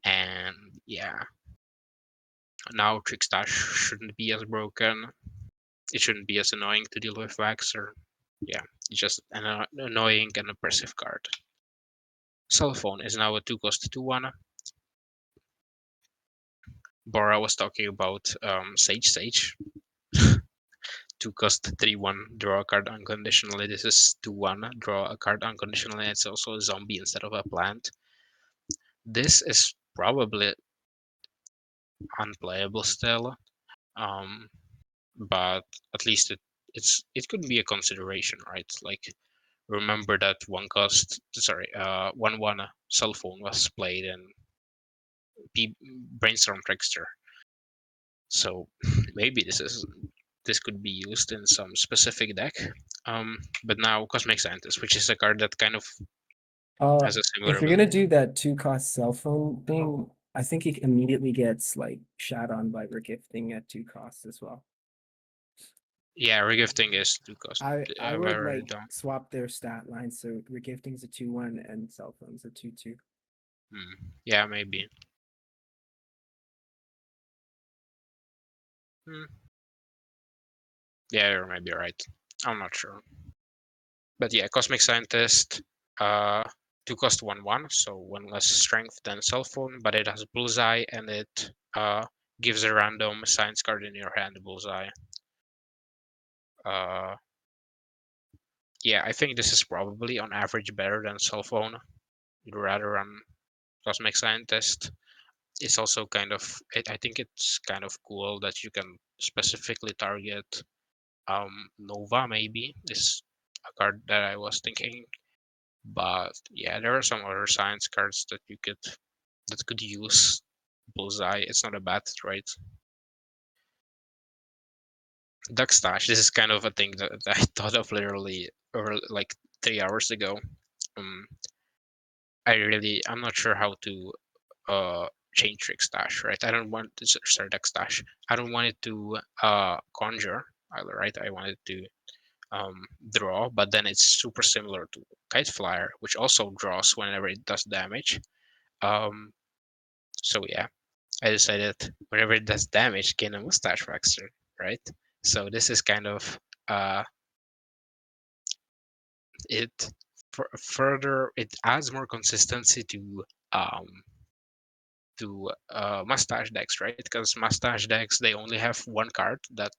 And yeah, now Trickstash shouldn't be as broken. It shouldn't be as annoying to deal with Vaxer. Yeah, it's just an annoying and oppressive card. Cell phone is now a 2-cost 2-1. Bora was talking about Sage. 2-cost 3-1, draw a card unconditionally. This is 2-1, draw a card unconditionally. It's also a zombie instead of a plant. This is probably unplayable still, but at least it could be a consideration, right? Like, remember that 1-1 cell phone was played in Brainstorm Trickster, so maybe this could be used in some specific deck. But now Cosmic Scientist, which is a card that kind of has a similar If you're gonna ability. do that 2-cost cell phone thing, I think it immediately gets like shot on by regifting at 2 costs as well. Yeah, regifting is 2-cost. I would Very like dumb. swap their stat line so regifting's a 2-1 and cell phone's a 2-2. Yeah, maybe. Hmm. Yeah, you might be right. I'm not sure. But yeah, Cosmic Scientist, 2-cost 1-1, so 1 less strength than cell phone, but it has Bullseye and it gives a random science card in your hand Bullseye. Yeah, I think this is probably on average better than cell phone. You'd rather run Cosmic Scientist. It's also kind of, I think it's kind of cool that you can specifically target Nova, maybe, is a card that I was thinking. But yeah, there are some other science cards that could use Bullseye. It's not a bad trade. Duckstash, this is kind of a thing that I thought of literally over like 3 hours ago. Um, I'm not sure how to chain trick stash, right? I don't want to start deck stash. I don't want it to conjure either, right? I want it to draw, but then it's super similar to Kite Flyer, which also draws whenever it does damage. So yeah, I decided whenever it does damage, gain a Mustache Waxer, right? So this is kind of it. Further, it adds more consistency to mustache decks, right? Because mustache decks they only have one card that,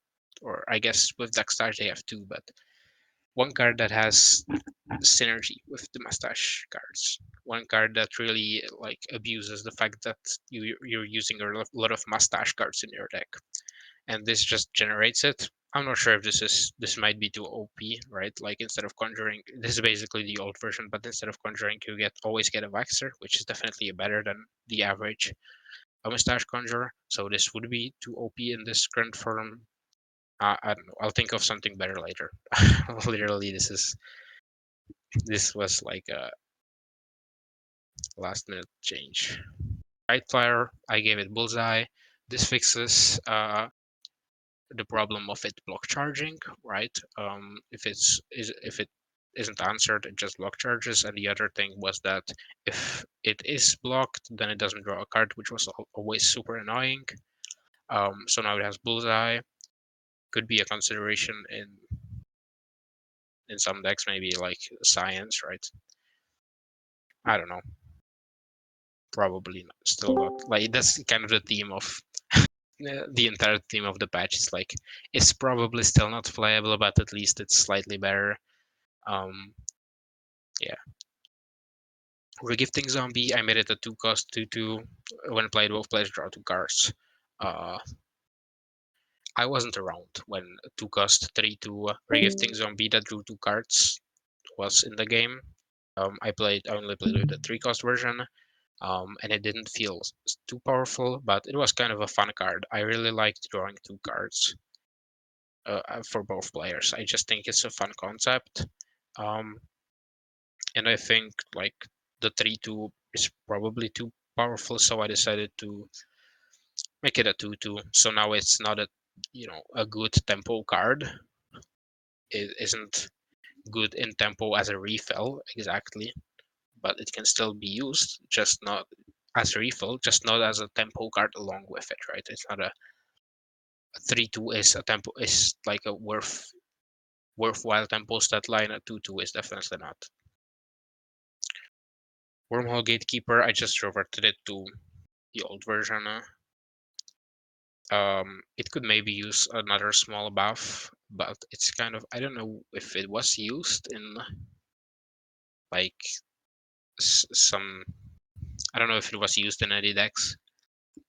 or I guess with Duckstache they have two, but one card that has synergy with the mustache cards. One card that really like abuses the fact that you're using a lot of mustache cards in your deck, and this just generates it. I'm not sure if this might be too OP, right? Like instead of conjuring, this is basically the old version, but instead of conjuring, you always get a Waxer, which is definitely better than the average a mustache conjurer. So this would be too OP in this current form. I don't know. I'll think of something better later. Literally, this was like a last minute change. Right flyer, I gave it bullseye. This fixes the problem of it block charging, right? If it isn't answered, it just block charges. And the other thing was that if it is blocked, then it doesn't draw a card, which was always super annoying. So now it has bullseye. Could be a consideration in some decks, maybe like science, right? I don't know. Probably not, still not. Like that's kind of the theme of the entire theme of the patch. Is like it's probably still not playable, but at least it's slightly better. Um, yeah. Regifting zombie. I made it a 2-cost 2/2. When played, both players draw 2 cards. Uh, I wasn't around when 2-cost 3/2 regifting zombie that drew 2 cards was in the game. I only played with the 3-cost version, and it didn't feel too powerful, but it was kind of a fun card. I really liked drawing 2 cards for both players. I just think it's a fun concept, um, and I think like the 3/2 is probably too powerful, so I decided to make it a 2/2. So now it's not a a good tempo card. It isn't good in tempo as a refill exactly, but it can still be used, just not as a refill, just not as a tempo card along with it, right? It's not a 3-2 is a tempo, is like a worthwhile tempo stat line. A 2-2 is definitely not. Wormhole Gatekeeper, I just reverted it to the old version. It could maybe use another small buff, but it's kind of, I don't know if it was used in like some, I don't know if it was used in any decks.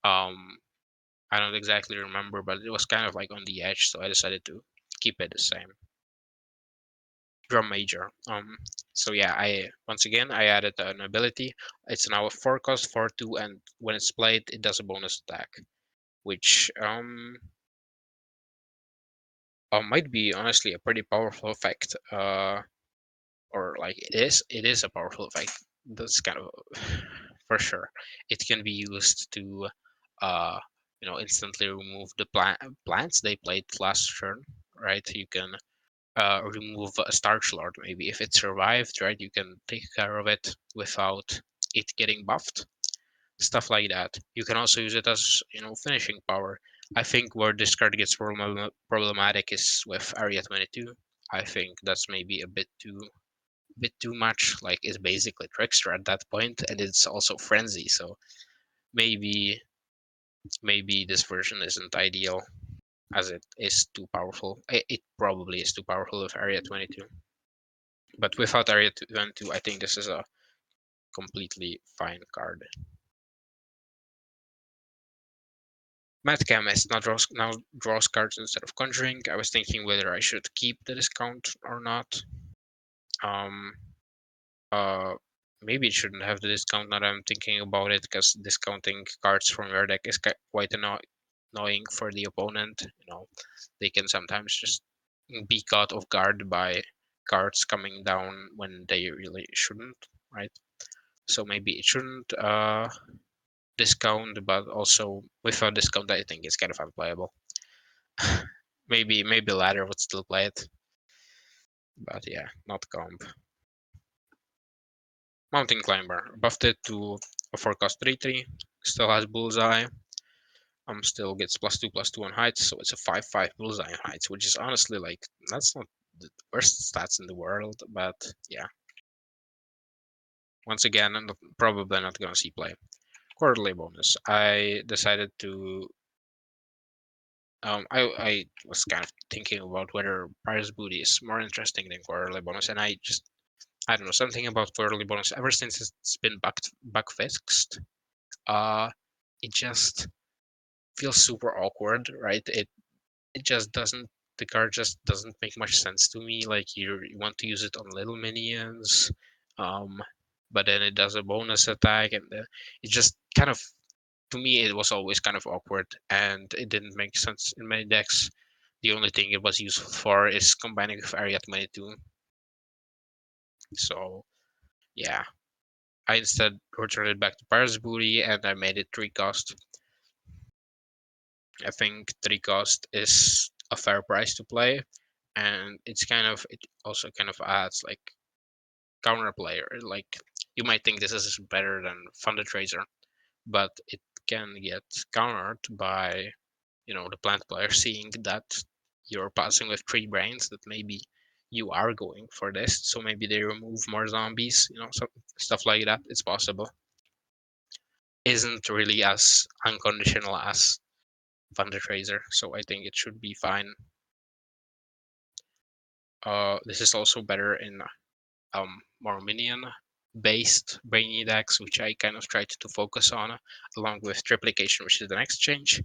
I don't exactly remember, but it was kind of like on the edge, so I decided to keep it the same. Drum Major. So yeah, I once again I added an ability. It's now a 4-cost 4-2, and when it's played, it does a bonus attack, which might be honestly a pretty powerful effect. Or like it is a powerful effect. That's kind of for sure. It can be used to instantly remove the plants they played last turn, right? You can remove a Starch Lord maybe if it survived, right? You can take care of it without it getting buffed, stuff like that. You can also use it as finishing power. I think where this card gets problematic is with Area 22. I think that's maybe a bit too much. Like it's basically Trickster at that point, and it's also Frenzy. So maybe this version isn't ideal as it is too powerful. It probably is too powerful with Area 22. But without Area 22, I think this is a completely fine card. Mad Chemist now draws cards instead of Conjuring. I was thinking whether I should keep the discount or not. Um, uh, Maybe it shouldn't have the discount now that I'm thinking about it, because discounting cards from your deck is quite annoying for the opponent. They can sometimes just be caught off guard by cards coming down when they really shouldn't, right? So maybe it shouldn't discount, but also without discount, I think it's kind of unplayable. maybe ladder would still play it, but yeah, not comp. Mountain Climber, buffed it to a 4-cost 3/3, still has Bullseye. Still gets +2/+2 on heights, so it's a 5/5 Bullseye on heights, which is honestly like that's not the worst stats in the world, but yeah. Once again, I'm probably not gonna see play. Quarterly bonus. I decided to I was kind of thinking about whether Pirate's Booty is more interesting than quarterly bonus, and I don't know, something about quarterly bonus ever since it's been bug fixed. It just feels super awkward, right? It just doesn't. The card just doesn't make much sense to me. Like you want to use it on little minions, um, but then it does a bonus attack, and it just kind of, to me, it was always kind of awkward, and it didn't make sense in many decks. The only thing it was useful for is combining with Area 22. So yeah, I instead returned it back to Pirate's Booty, and I made it 3-cost. I think 3-cost is a fair price to play, and it also kind of adds like counter player. Like you might think this is better than Funded Tracer, but it can get countered by the plant player seeing that you're passing with 3 brains, that maybe you are going for this, so maybe they remove more zombies, so stuff like that. It's possible. Isn't really as unconditional as Funded Tracer, so I think it should be fine. This is also better in more minion based brainy decks, which I kind of tried to focus on, along with Triplication, which is the next change,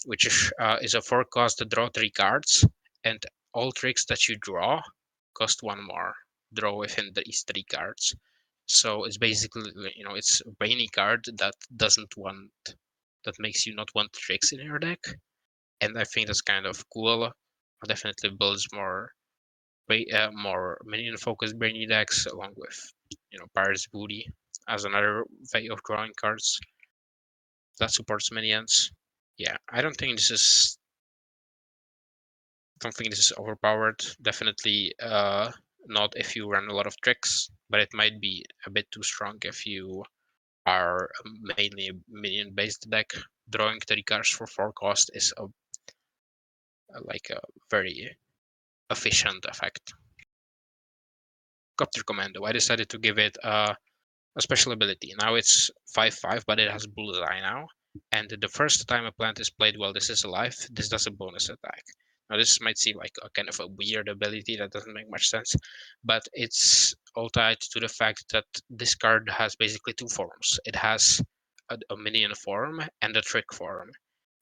which is a 4-cost to draw 3 cards, and all tricks that you draw cost 1 more. Draw within these 3 cards. So it's basically, it's a brainy card that makes you not want tricks in your deck, and I think that's kind of cool. Definitely builds more minion-focused brainy decks, along with Pirate's Booty as another way of drawing cards that supports minions. Yeah, I don't think this is Don't think this is overpowered. Definitely not if you run a lot of tricks, but it might be a bit too strong if you are mainly a minion-based deck. Drawing 3 cards for 4 cost is like a very efficient effect. Copter Commando. I decided to give it a special ability. Now it's 5/5, but it has Bullseye now. And the first time a plant is played while this is alive, this does a bonus attack. Now this might seem like a kind of a weird ability that doesn't make much sense, but it's all tied to the fact that this card has basically 2 forms. It has a minion form and a trick form.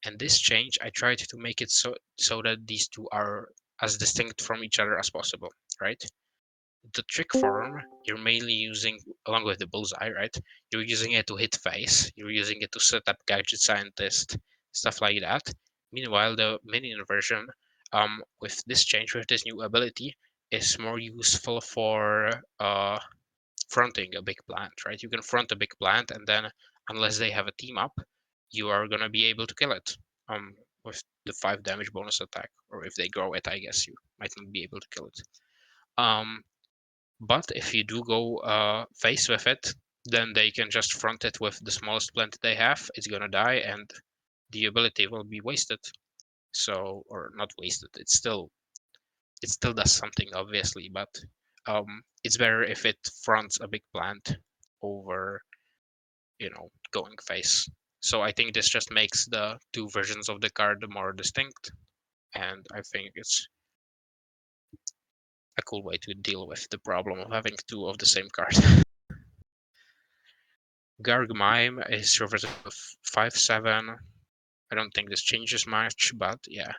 And this change, I tried to make it so that these two are as distinct from each other as possible, right? The trick form you're mainly using along with the bullseye, right? You're using it to hit face, you're using it to set up gadget scientist, stuff like that. Meanwhile, the minion version, with this change, with this new ability, is more useful for fronting a big plant, right? You can front a big plant, and then unless they have a team up, you are gonna be able to kill it with the 5 damage bonus attack, or if they grow it, I guess you might not be able to kill it. But if you do go face with it, then they can just front it with the smallest plant they have. It's gonna die, and the ability will be wasted. So, or not wasted. It still does something, obviously, but it's better if it fronts a big plant over, going face. So I think this just makes the 2 versions of the card more distinct, and I think it's a cool way to deal with the problem of having 2 of the same card. Garg Mime is reverted to 5/7. I don't think this changes much, but yeah.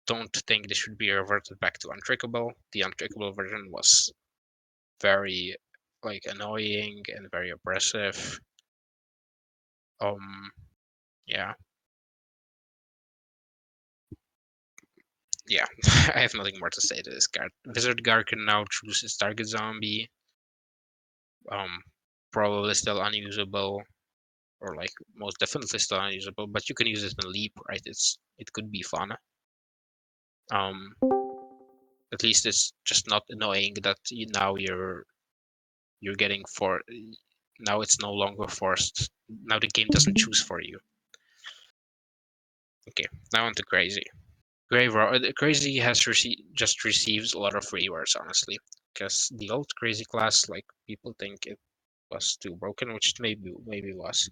Don't think this should be reverted back to untrickable. The untrickable version was very annoying and very oppressive. Yeah. Yeah, I have nothing more to say to this card. Wizard Guard can now choose its target zombie. Probably still unusable, or most definitely still unusable, but you can use it in Leap, right? It could be fun. At least it's just not annoying that now you're getting for now it's no longer forced. Now the game doesn't choose for you. Okay, now on to Crazy. Crazy has just receives a lot of rewards, honestly, because the old Crazy class, people think it was too broken, which it maybe was.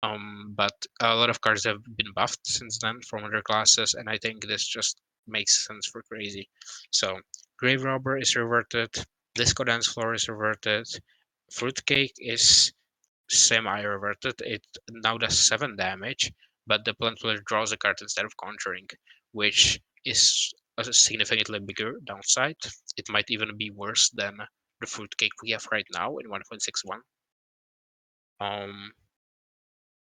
But a lot of cards have been buffed since then from other classes, and I think this just makes sense for Crazy. So Grave Robber is reverted, Disco Dance Floor is reverted, Fruitcake is semi-reverted. It now does 7 damage, but the plant player draws a card instead of conjuring, which is a significantly bigger downside. It might even be worse than the Fruitcake we have right now in 1.61.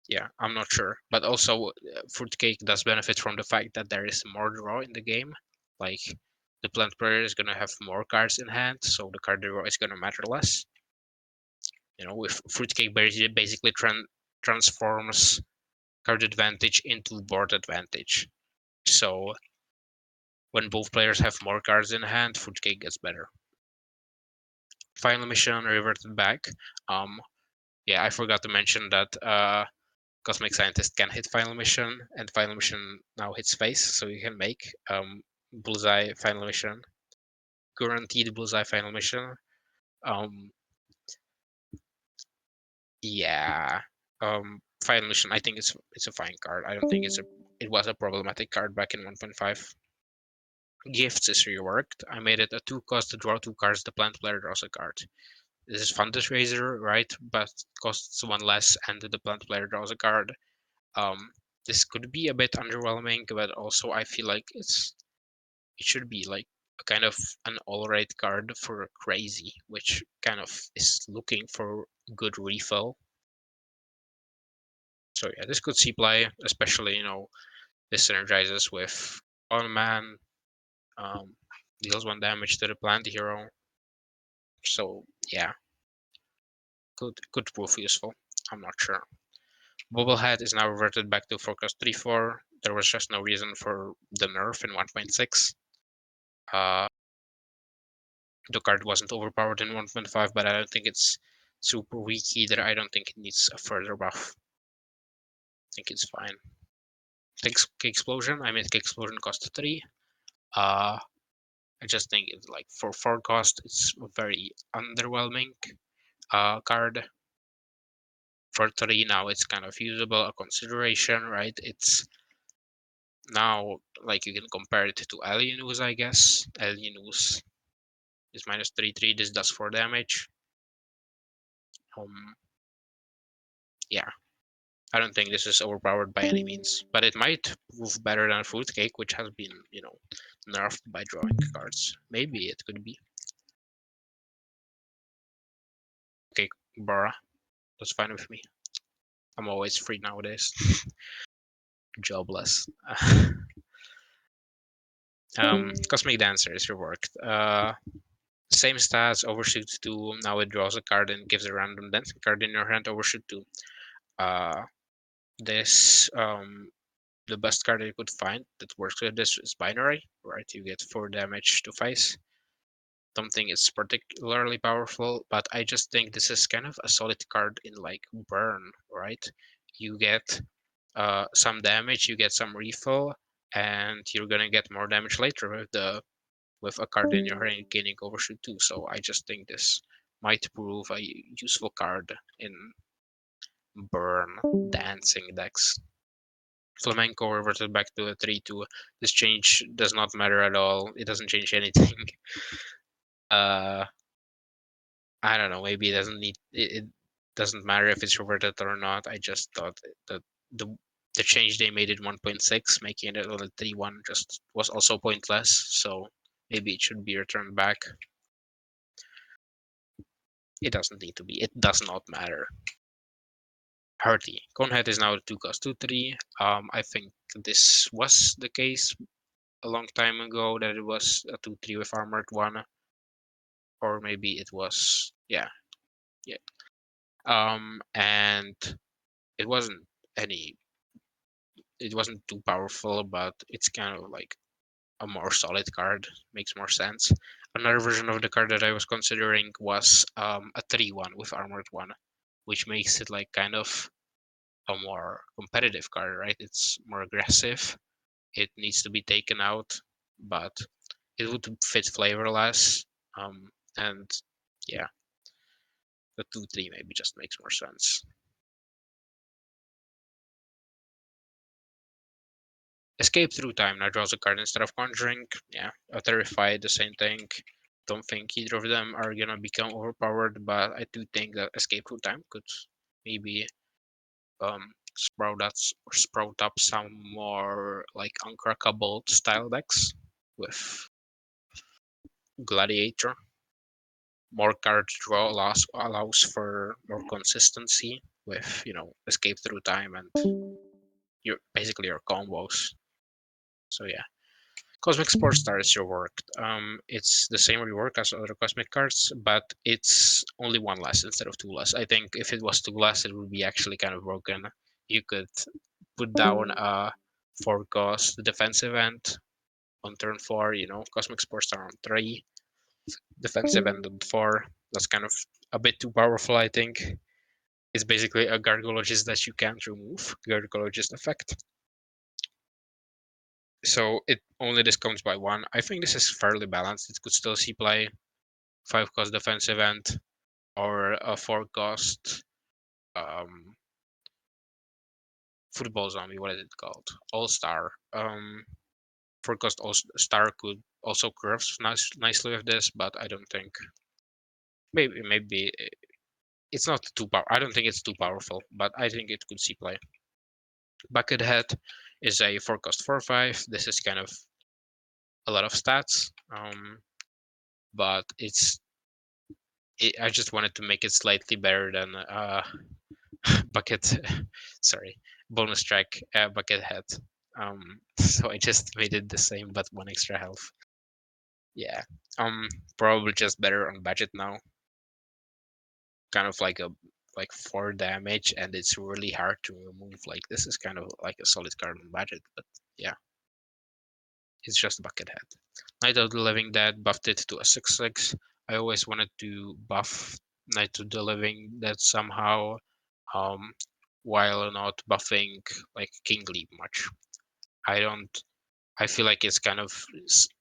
Yeah, I'm not sure. But also, Fruitcake does benefit from the fact that there is more draw in the game. Like, the plant player is going to have more cards in hand, so the card draw is going to matter less. With Fruitcake basically transforms card advantage into board advantage. So, when both players have more cards in hand, Fruitcake gets better. Final mission reverted back. Yeah, I forgot to mention that Cosmic Scientist can hit Final Mission, and Final Mission now hits face, so you can make Bullseye Final Mission, guaranteed Bullseye Final Mission. Yeah, Final Mission. I think it's a fine card. I don't think it was a problematic card back in 1.5. Gifts is reworked. I made it a 2-cost to draw 2 cards. The plant player draws a card. This is Fundus Razor, right? But costs 1 less, and the plant player draws a card. This could be a bit underwhelming, but also I feel like it should be like a kind of an alright card for Crazy, which kind of is looking for good refill. So yeah, this could see play, especially this synergizes with On Man, deals 1 damage to the plant hero. So yeah, could prove useful. I'm not sure. Bobblehead is now reverted back to Forecast 3/4. There was just no reason for the nerf in 1.6. The card wasn't overpowered in 1.5, but I don't think it's super weak either. I don't think it needs a further buff. I think it's fine. Thanks, Explosion. I made Explosion cost 3. I just think it's like for 4 cost, it's a very underwhelming card. For 3 now, it's kind of usable, a consideration, right? It's now like you can compare it to Alienus, I guess. Alienus is minus 3/3. This does 4 damage. Yeah, I don't think this is overpowered by any means, but it might prove better than Fruitcake, which has been, nerfed by drawing cards. Maybe it could be. Okay, Bora, that's fine with me. I'm always free nowadays. Jobless. Cosmic Dancer is reworked. Same stats, Overshoot 2. Now it draws a card and gives a random dancing card in your hand, Overshoot 2. This the best card you could find that works with this is Binary, right? You get 4 damage to face. Don't think it's particularly powerful, but I just think this is kind of a solid card in like Burn, right? You get some damage, you get some refill, and you're gonna get more damage later with a card in your hand gaining Overshoot 2. So I just think this might prove a useful card in Burn dancing decks. Flamenco reverted back to a 3/2. This change does not matter at all. It doesn't change anything. I don't know. Maybe it doesn't need. It doesn't matter if it's reverted or not. I just thought that the the change they made in 1.6, making it a 3/1, just was also pointless. So maybe it should be returned back. It doesn't need to be. It does not matter. Hearty. Conehead is now a 2 cost 2/3. I think this was the case a long time ago that it was a 2/3 with armored 1, or maybe it was yeah. And it wasn't any. It wasn't too powerful, but it's kind of like a more solid card. Makes more sense. Another version of the card that I was considering was a 3/1 with armored 1, which makes it like kind of a more competitive card, right? It's more aggressive. It needs to be taken out, but it would fit flavorless. And yeah, the 2/3 maybe just makes more sense. Escape through time now draws a card instead of conjuring. Yeah, a terrified, the same thing. Don't think either of them are gonna become overpowered, but I do think that escape through time could maybe sprout up some more like uncrackable style decks with Gladiator. More card draw allows for more consistency with escape through time and your combos. So yeah. Cosmic Sports Star is reworked. It's the same rework as other Cosmic cards, but it's only 1 less instead of 2 less. I think if it was 2 less, it would be actually kind of broken. You could put down a 4 cost defensive end on turn 4, Cosmic Sports Star on 3, defensive end on 4. That's kind of a bit too powerful, I think. It's basically a Gargologist that you can't remove, Gargologist effect. So it only discounts by 1. I think this is fairly balanced. It could still see play. 5 cost defensive end or a 4 cost football zombie. What is it called? All Star. 4 cost All Star could also curve nicely with this, but I don't think. Maybe it's not too powerful. I don't think it's too powerful, but I think it could see play. Buckethead is a 4 cost 4/5. This is kind of a lot of stats, but I just wanted to make it slightly better than bucket. Sorry, bonus track Buckethead. So I just made it the same, but 1 extra health. Yeah, probably just better on budget now. Kind of like 4 damage, and it's really hard to remove. Like this is kind of like a solid card on budget, but yeah, it's just Buckethead. Night of the Living Dead, buffed it to a 6/6. I always wanted to buff Night of the Living Dead somehow, while not buffing like King Leap much. I feel like it's kind of,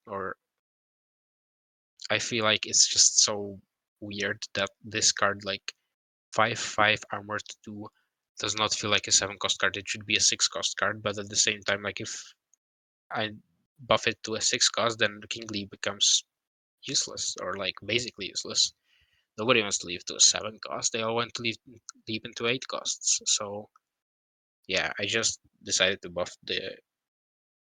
or I feel like it's just so weird that this card, like 5/5 armored 2, does not feel like a 7-cost card. It should be a 6-cost card, but at the same time, like if I buff it to a 6-cost, then the King Leap becomes useless, or like basically useless. Nobody wants to leave to a 7-cost. They all want to leap into 8 costs. So yeah, I just decided to buff the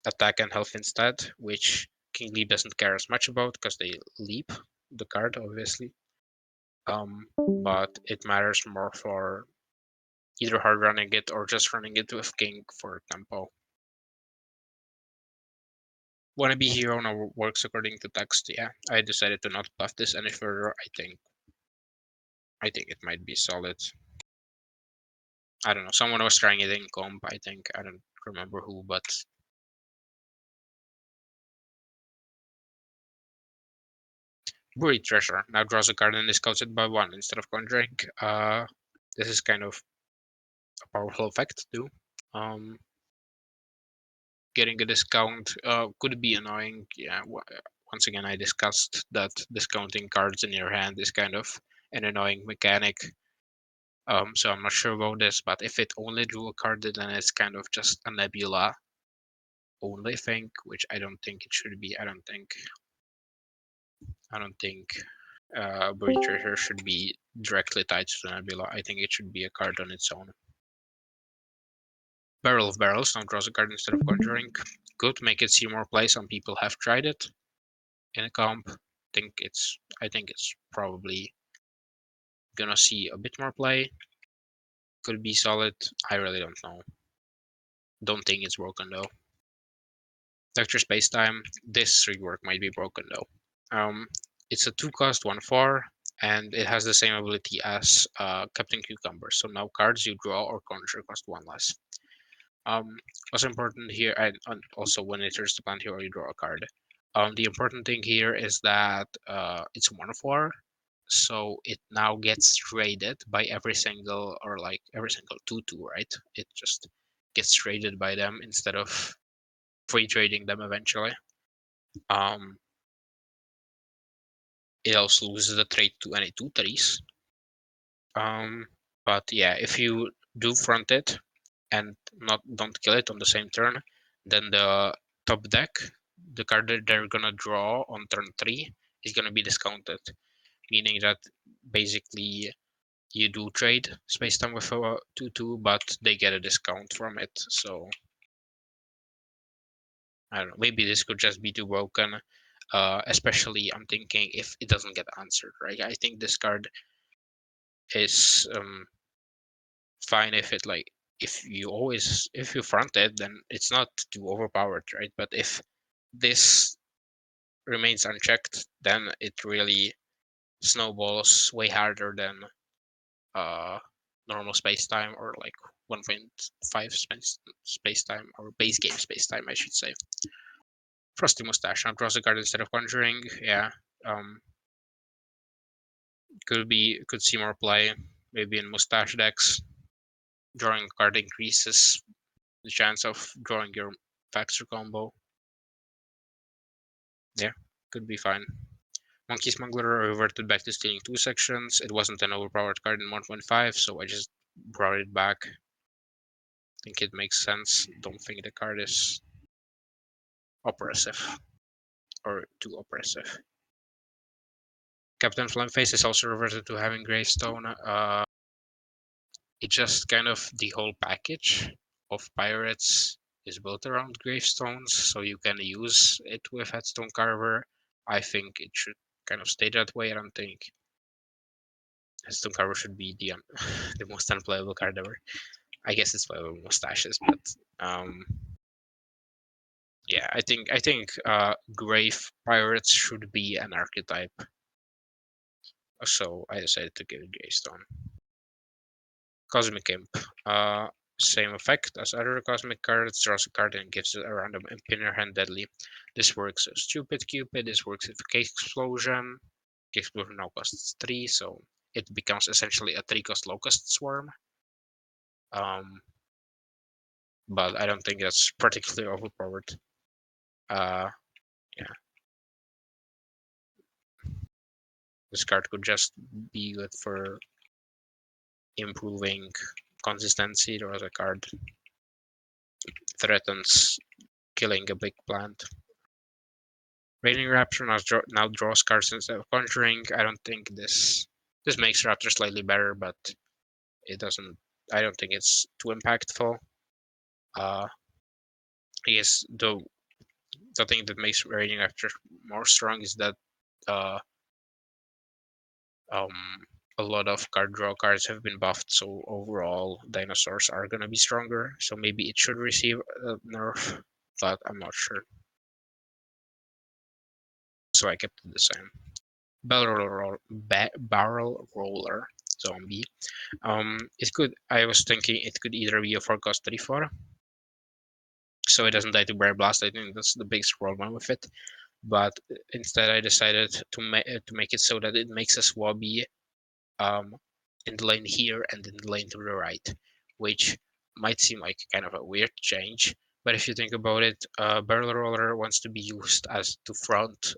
attack and health instead, which King Leap doesn't care as much about because they leap the card, obviously. But it matters more for either hard running it or just running it with King for tempo. Wannabe Hero now works according to text. Yeah, I decided to not buff this any further. I think it might be solid. I don't know. Someone was trying it in comp. I think I don't remember who, but Buried Treasure now draws a card and is counted by 1 instead of conjuring. This is kind of a powerful effect too. Getting a discount could be annoying. Yeah, once again, I discussed that discounting cards in your hand is kind of an annoying mechanic. So I'm not sure about this, but if it only drew a card, then it's kind of just a nebula only thing, which I don't think it should be. I don't think Buried Treasure should be directly tied to the nebula. I think it should be a card on its own. Barrel of Barrels now draws a card instead of conjuring. Good, make it see more play. Some people have tried it in a comp. I think it's probably gonna see a bit more play. Could be solid. I really don't know. Don't think it's broken though. Vector Spacetime. This rework might be broken though. It's a 2-cost 1/4, and it has the same ability as Captain Cucumber. So now cards you draw or conjure cost 1 less. What's important here, and also when it enters the plant hero, you draw a card. The important thing here is that it's 1/4, so it now gets traded by every single, or like every single 2/2, right? It just gets traded by them instead of free trading them eventually. It also loses the trade to any 2/3s. But yeah, if you do front it and don't kill it on the same turn, then the top deck, the card that they're gonna draw on turn 3 is gonna be discounted, meaning that basically you do trade Spacetime with a 2/2, but they get a discount from it. So I don't know, maybe this could just be too broken. Especially I'm thinking if it doesn't get answered, right? I think this card is fine if it like if you front it, then it's not too overpowered, right? But if this remains unchecked, then it really snowballs way harder than normal space-time, or like 1.5 space-time, or base game space-time, I should say. Frosty Mustache now draws a card instead of conjuring. Yeah, could see more play maybe in Mustache decks. Drawing a card increases the chance of drawing your Faxer combo. Yeah, could be fine. Monkey Smuggler reverted back to stealing 2 sections. It wasn't an overpowered card in 1.5, so I just brought it back. I think it makes sense. Don't think the card is oppressive or too oppressive. Captain Flameface is also reverted to having Gravestone. It just kind of the whole package of pirates is built around gravestones, so you can use it with Headstone Carver. I think it should kind of stay that way. I don't think Headstone Carver should be the the most unplayable card ever. I guess it's playable mustaches, but yeah, I think grave pirates should be an archetype. So I decided to give it Gravestone. Cosmic Imp. Same effect as other cosmic cards, draws a card and gives it a random imp in your hand deadly. This works with Stupid Cupid, this works with Cake Explosion. Cake Explosion now costs 3, so it becomes essentially a 3-cost Locust Swarm. But I don't think that's particularly overpowered. Yeah. This card could just be good for improving consistency. There was a card threatens killing a big plant. Raining Rapture now draws cards instead of conjuring. I don't think this makes Raptor slightly better, but it doesn't. I don't think it's too impactful. I guess the thing that makes Raining Rapture more strong is that a lot of card draw cards have been buffed, so overall dinosaurs are gonna be stronger. So maybe it should receive a nerf, but I'm not sure. So I kept it the same. Barrel roller zombie. It could. I was thinking it could either be a 4-cost 3/4, so it doesn't die to Bear Blast. I think that's the biggest problem with it. But instead, I decided to make it so that it makes a swabby in the lane here and in the lane to the right, which might seem like kind of a weird change. But if you think about it, Barrel Roller wants to be used as to front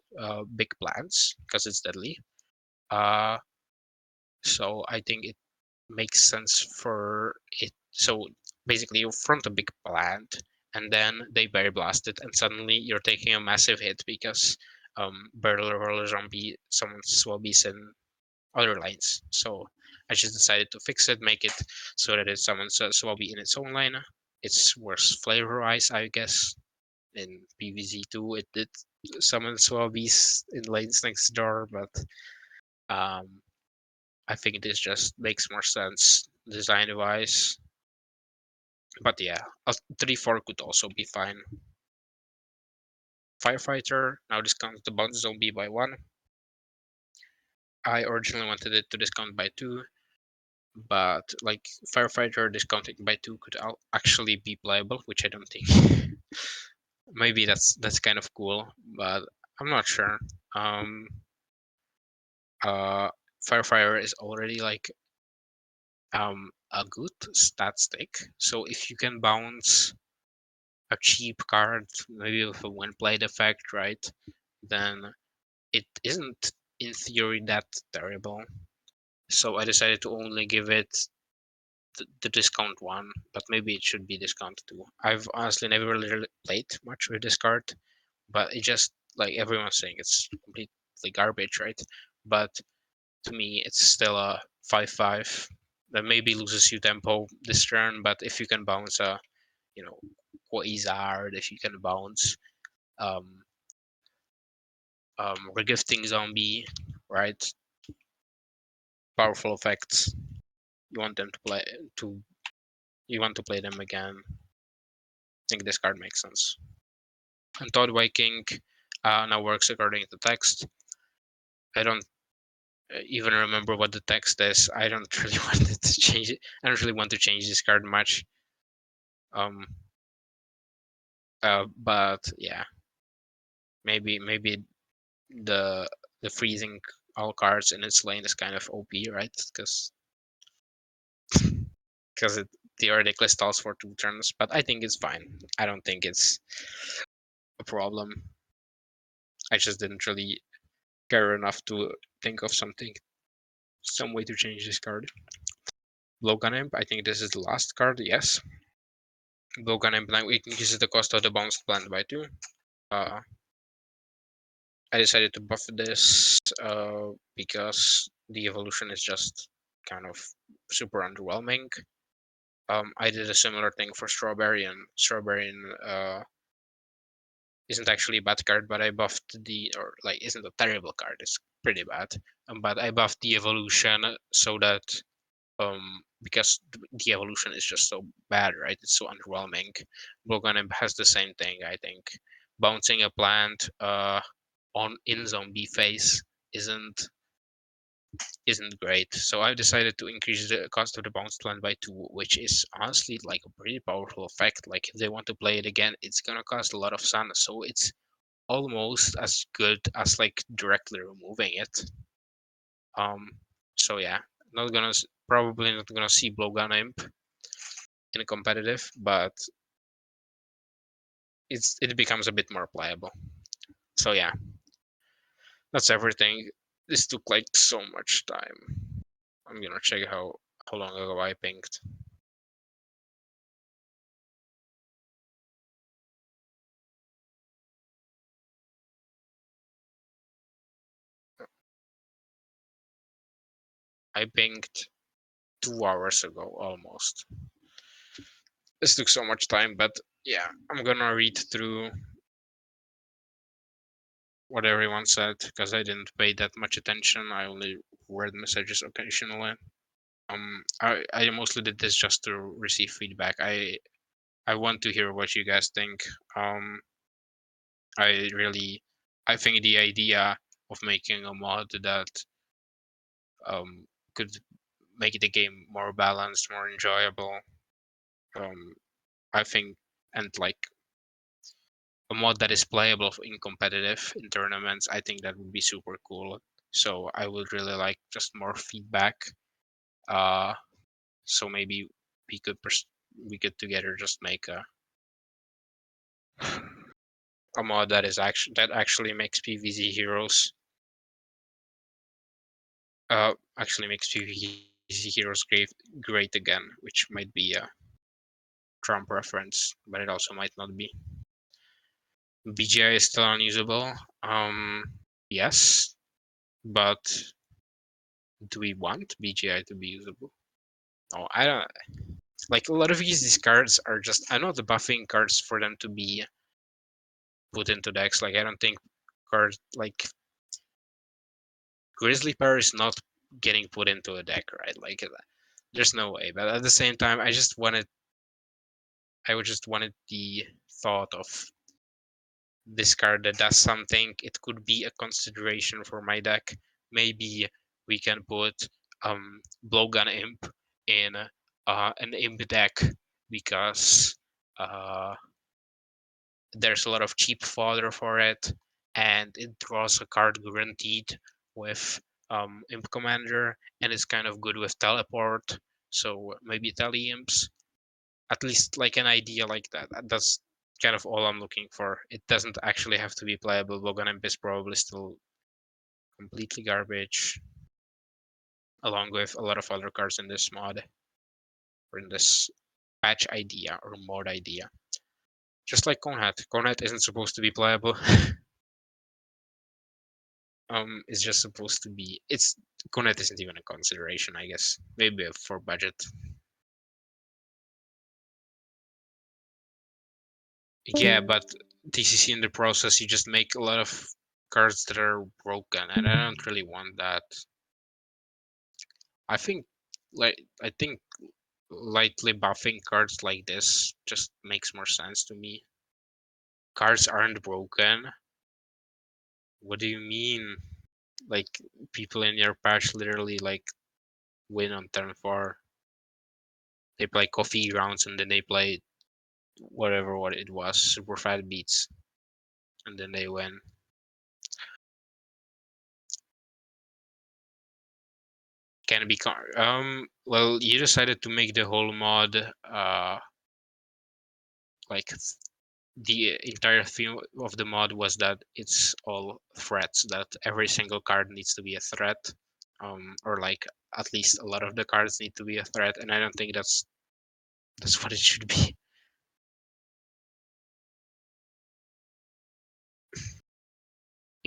big plants because it's deadly. So I think it makes sense for it. So basically, you front a big plant, and then they Berry Blast it, and suddenly you're taking a massive hit because Barrel Roller Zombie summons Swabbies in other lanes. So I just decided to fix it, make it so that it summons a Swabby in its own lane. It's worse flavor-wise, I guess. In PvZ2, it did summon Swabbies in lanes next door, but I think this just makes more sense design-wise. But yeah, a 3/4 could also be fine. Firefighter now discounts the bounce zombie by 1. I originally wanted it to discount by 2, but like Firefighter discounting by 2 could actually be playable, which I don't think. Maybe that's kind of cool, but I'm not sure. Firefighter is already like a good stat stick, so if you can bounce a cheap card, maybe with a when played effect, right, then it isn't in theory that terrible. So I decided to only give it the discount 1, but maybe it should be discount 2. I've honestly never really played much with this card, but it just, like everyone's saying, it's completely garbage, right? But to me, it's still a 5/5 that maybe loses you tempo this turn, but if you can bounce a, Quasar, if you can bounce um, regifting zombie, right? Powerful effects. You want them to play to you want to play them again. I think this card makes sense. And Todd Viking now works according to text. I don't even remember what the text is. I don't really want it to change it. I don't really want to change this card much. But yeah, maybe the freezing all cards in its lane is kind of OP, right? Because it theoretically stalls for 2 turns, but I think it's fine. I don't think it's a problem. I just didn't really care enough to think of some way to change this card. Blowgun Imp, I think this is the last card, yes. Blowgun Imp now increases the cost of the bounced plant by 2. I decided to buff this because the evolution is just kind of super underwhelming. I did a similar thing for Strawberry, and Strawberry isn't actually a bad card, but I buffed isn't a terrible card, it's pretty bad. But I buffed the evolution so that because the evolution is just so bad, right? It's so underwhelming. Blowgun has the same thing, I think. Bouncing a plant in zombie phase isn't isn't great. So I decided to increase the cost of the bounce plant by 2, which is honestly like a pretty powerful effect. Like if they want to play it again, it's gonna cost a lot of sun, so it's almost as good as like directly removing it. Um, so yeah, not gonna probably not gonna see blowgun imp in a competitive, but it becomes a bit more playable. So yeah, that's everything. This took like so much time. I'm gonna check how long ago I pinged. I pinged 2 hours ago almost. This took so much time, but yeah, I'm gonna read through what everyone said because I didn't pay that much attention. I only read messages occasionally. I mostly did this just to receive feedback. I want to hear what you guys think. I really I think the idea of making a mod that could make the game more balanced, more enjoyable. Um, I think and like a mod that is playable in competitive in tournaments, I think that would be super cool. So I would really like just more feedback. Uh, so maybe we could we could together just make a mod that actually makes PvZ heroes actually makes pvzheroes great again, which might be a Trump reference, but it also might not be. BGI is still unusable. Yes, but do we want BGI to be usable? No, I don't. Like a lot of these cards are just I know the buffing cards for them to be put into decks. Like I don't think cards like Grizzly Pear is not getting put into a deck, right? Like there's no way. But at the same time, I would just wanted the thought of this card that does something. It could be a consideration for my deck. Maybe we can put Blowgun Imp in an Imp deck because there's a lot of cheap fodder for it, and it draws a card guaranteed with Imp Commander, and it's kind of good with Teleport. So maybe Tele Imps, at least like an idea like that. That's kind of all I'm looking for. It doesn't actually have to be playable. Logan Imp is probably still completely garbage, along with a lot of other cards in this mod or in this patch idea or mod idea. Just like Conehead. Conehead isn't supposed to be playable. It's just supposed to be. It's Conehead isn't even a consideration, I guess. Maybe for budget. Yeah, but TCC in the process, you just make a lot of cards that are broken, and I don't really want that. I think, I think lightly buffing cards like this just makes more sense to me. Cards aren't broken. What do you mean? Like people in your patch literally like win on turn 4. They play coffee rounds and then they play whatever what it was, super fat beats, and then they win. Can it be well, you decided to make the whole mod like the entire theme of the mod was that it's all threats, that every single card needs to be a threat, or like at least a lot of the cards need to be a threat, and I don't think that's what it should be.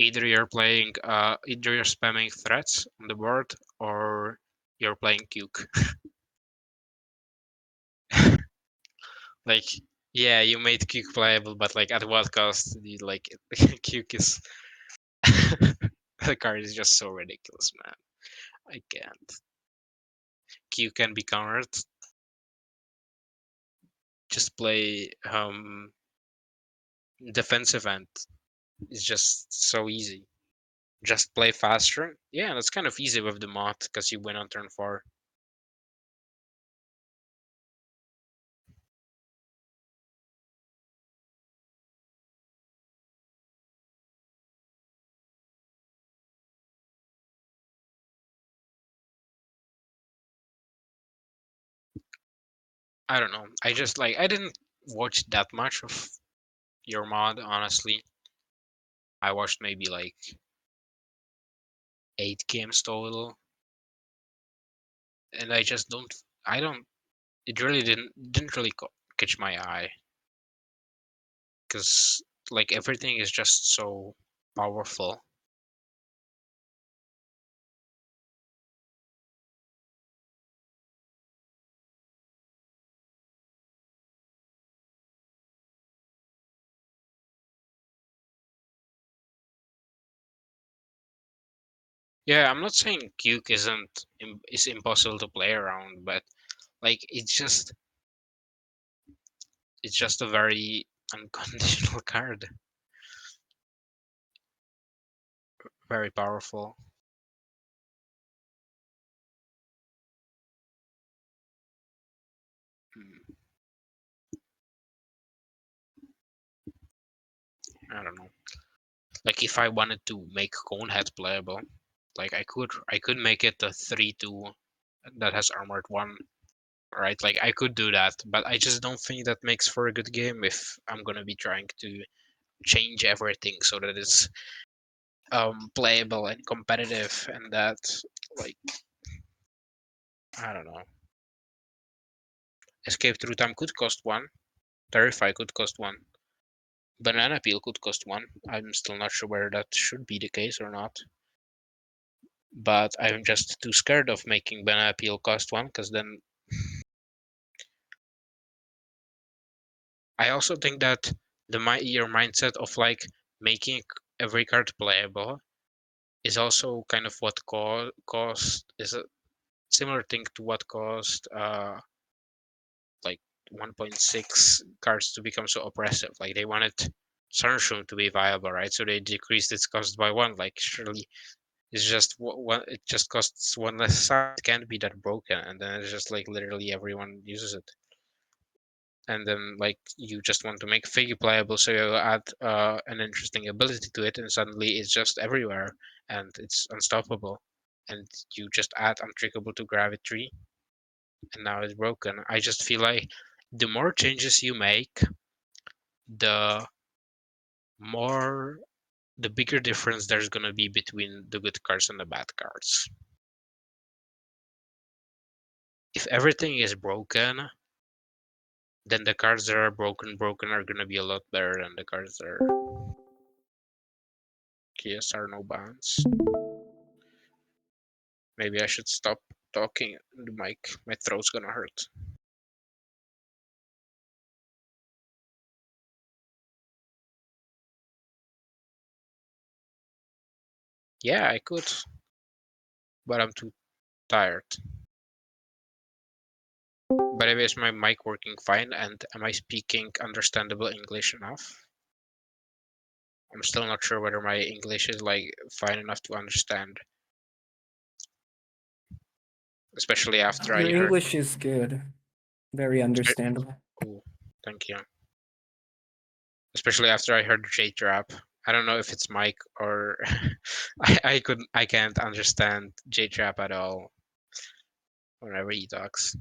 Either either you're spamming threats on the board, or you're playing Cuke. Like, yeah, you made Cuke playable, but like at what cost? Like Cuke is the card is just so ridiculous, man. I can't. Q can be countered. Just play defensive end. It's just so easy. Just play faster. Yeah, that's kind of easy with the mod because you win on turn 4. I don't know. I just like I didn't watch that much of your mod, honestly. I watched maybe like 8 games total, and I just don't. I don't. It really didn't really catch my eye because like everything is just so powerful. Yeah, I'm not saying Cuke is impossible to play around, but like it's just a very unconditional card, very powerful. Hmm, I don't know. Like if I wanted to make Conehead playable, like I could make it a 3/2 that has armored 1, right? Like I could do that, but I just don't think that makes for a good game if I'm gonna be trying to change everything so that it's playable and competitive and that like I don't know. Escape through time could cost 1. Terrify could cost 1. Banana peel could cost 1. I'm still not sure whether that should be the case or not. But I'm just too scared of making banana peel cost 1 because then I also think that your mindset of like making every card playable is also kind of what caused is a similar thing to what caused like 1.6 cards to become so oppressive. Like they wanted Sunshroom to be viable, right? So they decreased its cost by 1. Like surely it's just one. It just costs 1 less side. It can't be that broken, and then it's just like literally everyone uses it. And then like you just want to make Figgy playable, so you add an interesting ability to it, and suddenly it's just everywhere and it's unstoppable. And you just add untrickable to Gravity, and now it's broken. I just feel like the more changes you make, the more the bigger difference there's gonna be between the good cards and the bad cards. If everything is broken, then the cards that are broken are gonna be a lot better than the cards that are KSR no bounds. Maybe I should stop talking. The mic, my throat's gonna hurt. Yeah, I could, but I'm too tired. By the way, is my mic working fine? And am I speaking understandable English enough? I'm still not sure whether my English is like fine enough to understand, especially after Your I heard. English is good. Very understandable. Cool, thank you. Especially after I heard J Trap. I don't know if it's Mike or I can't understand J Trap at all whenever he talks.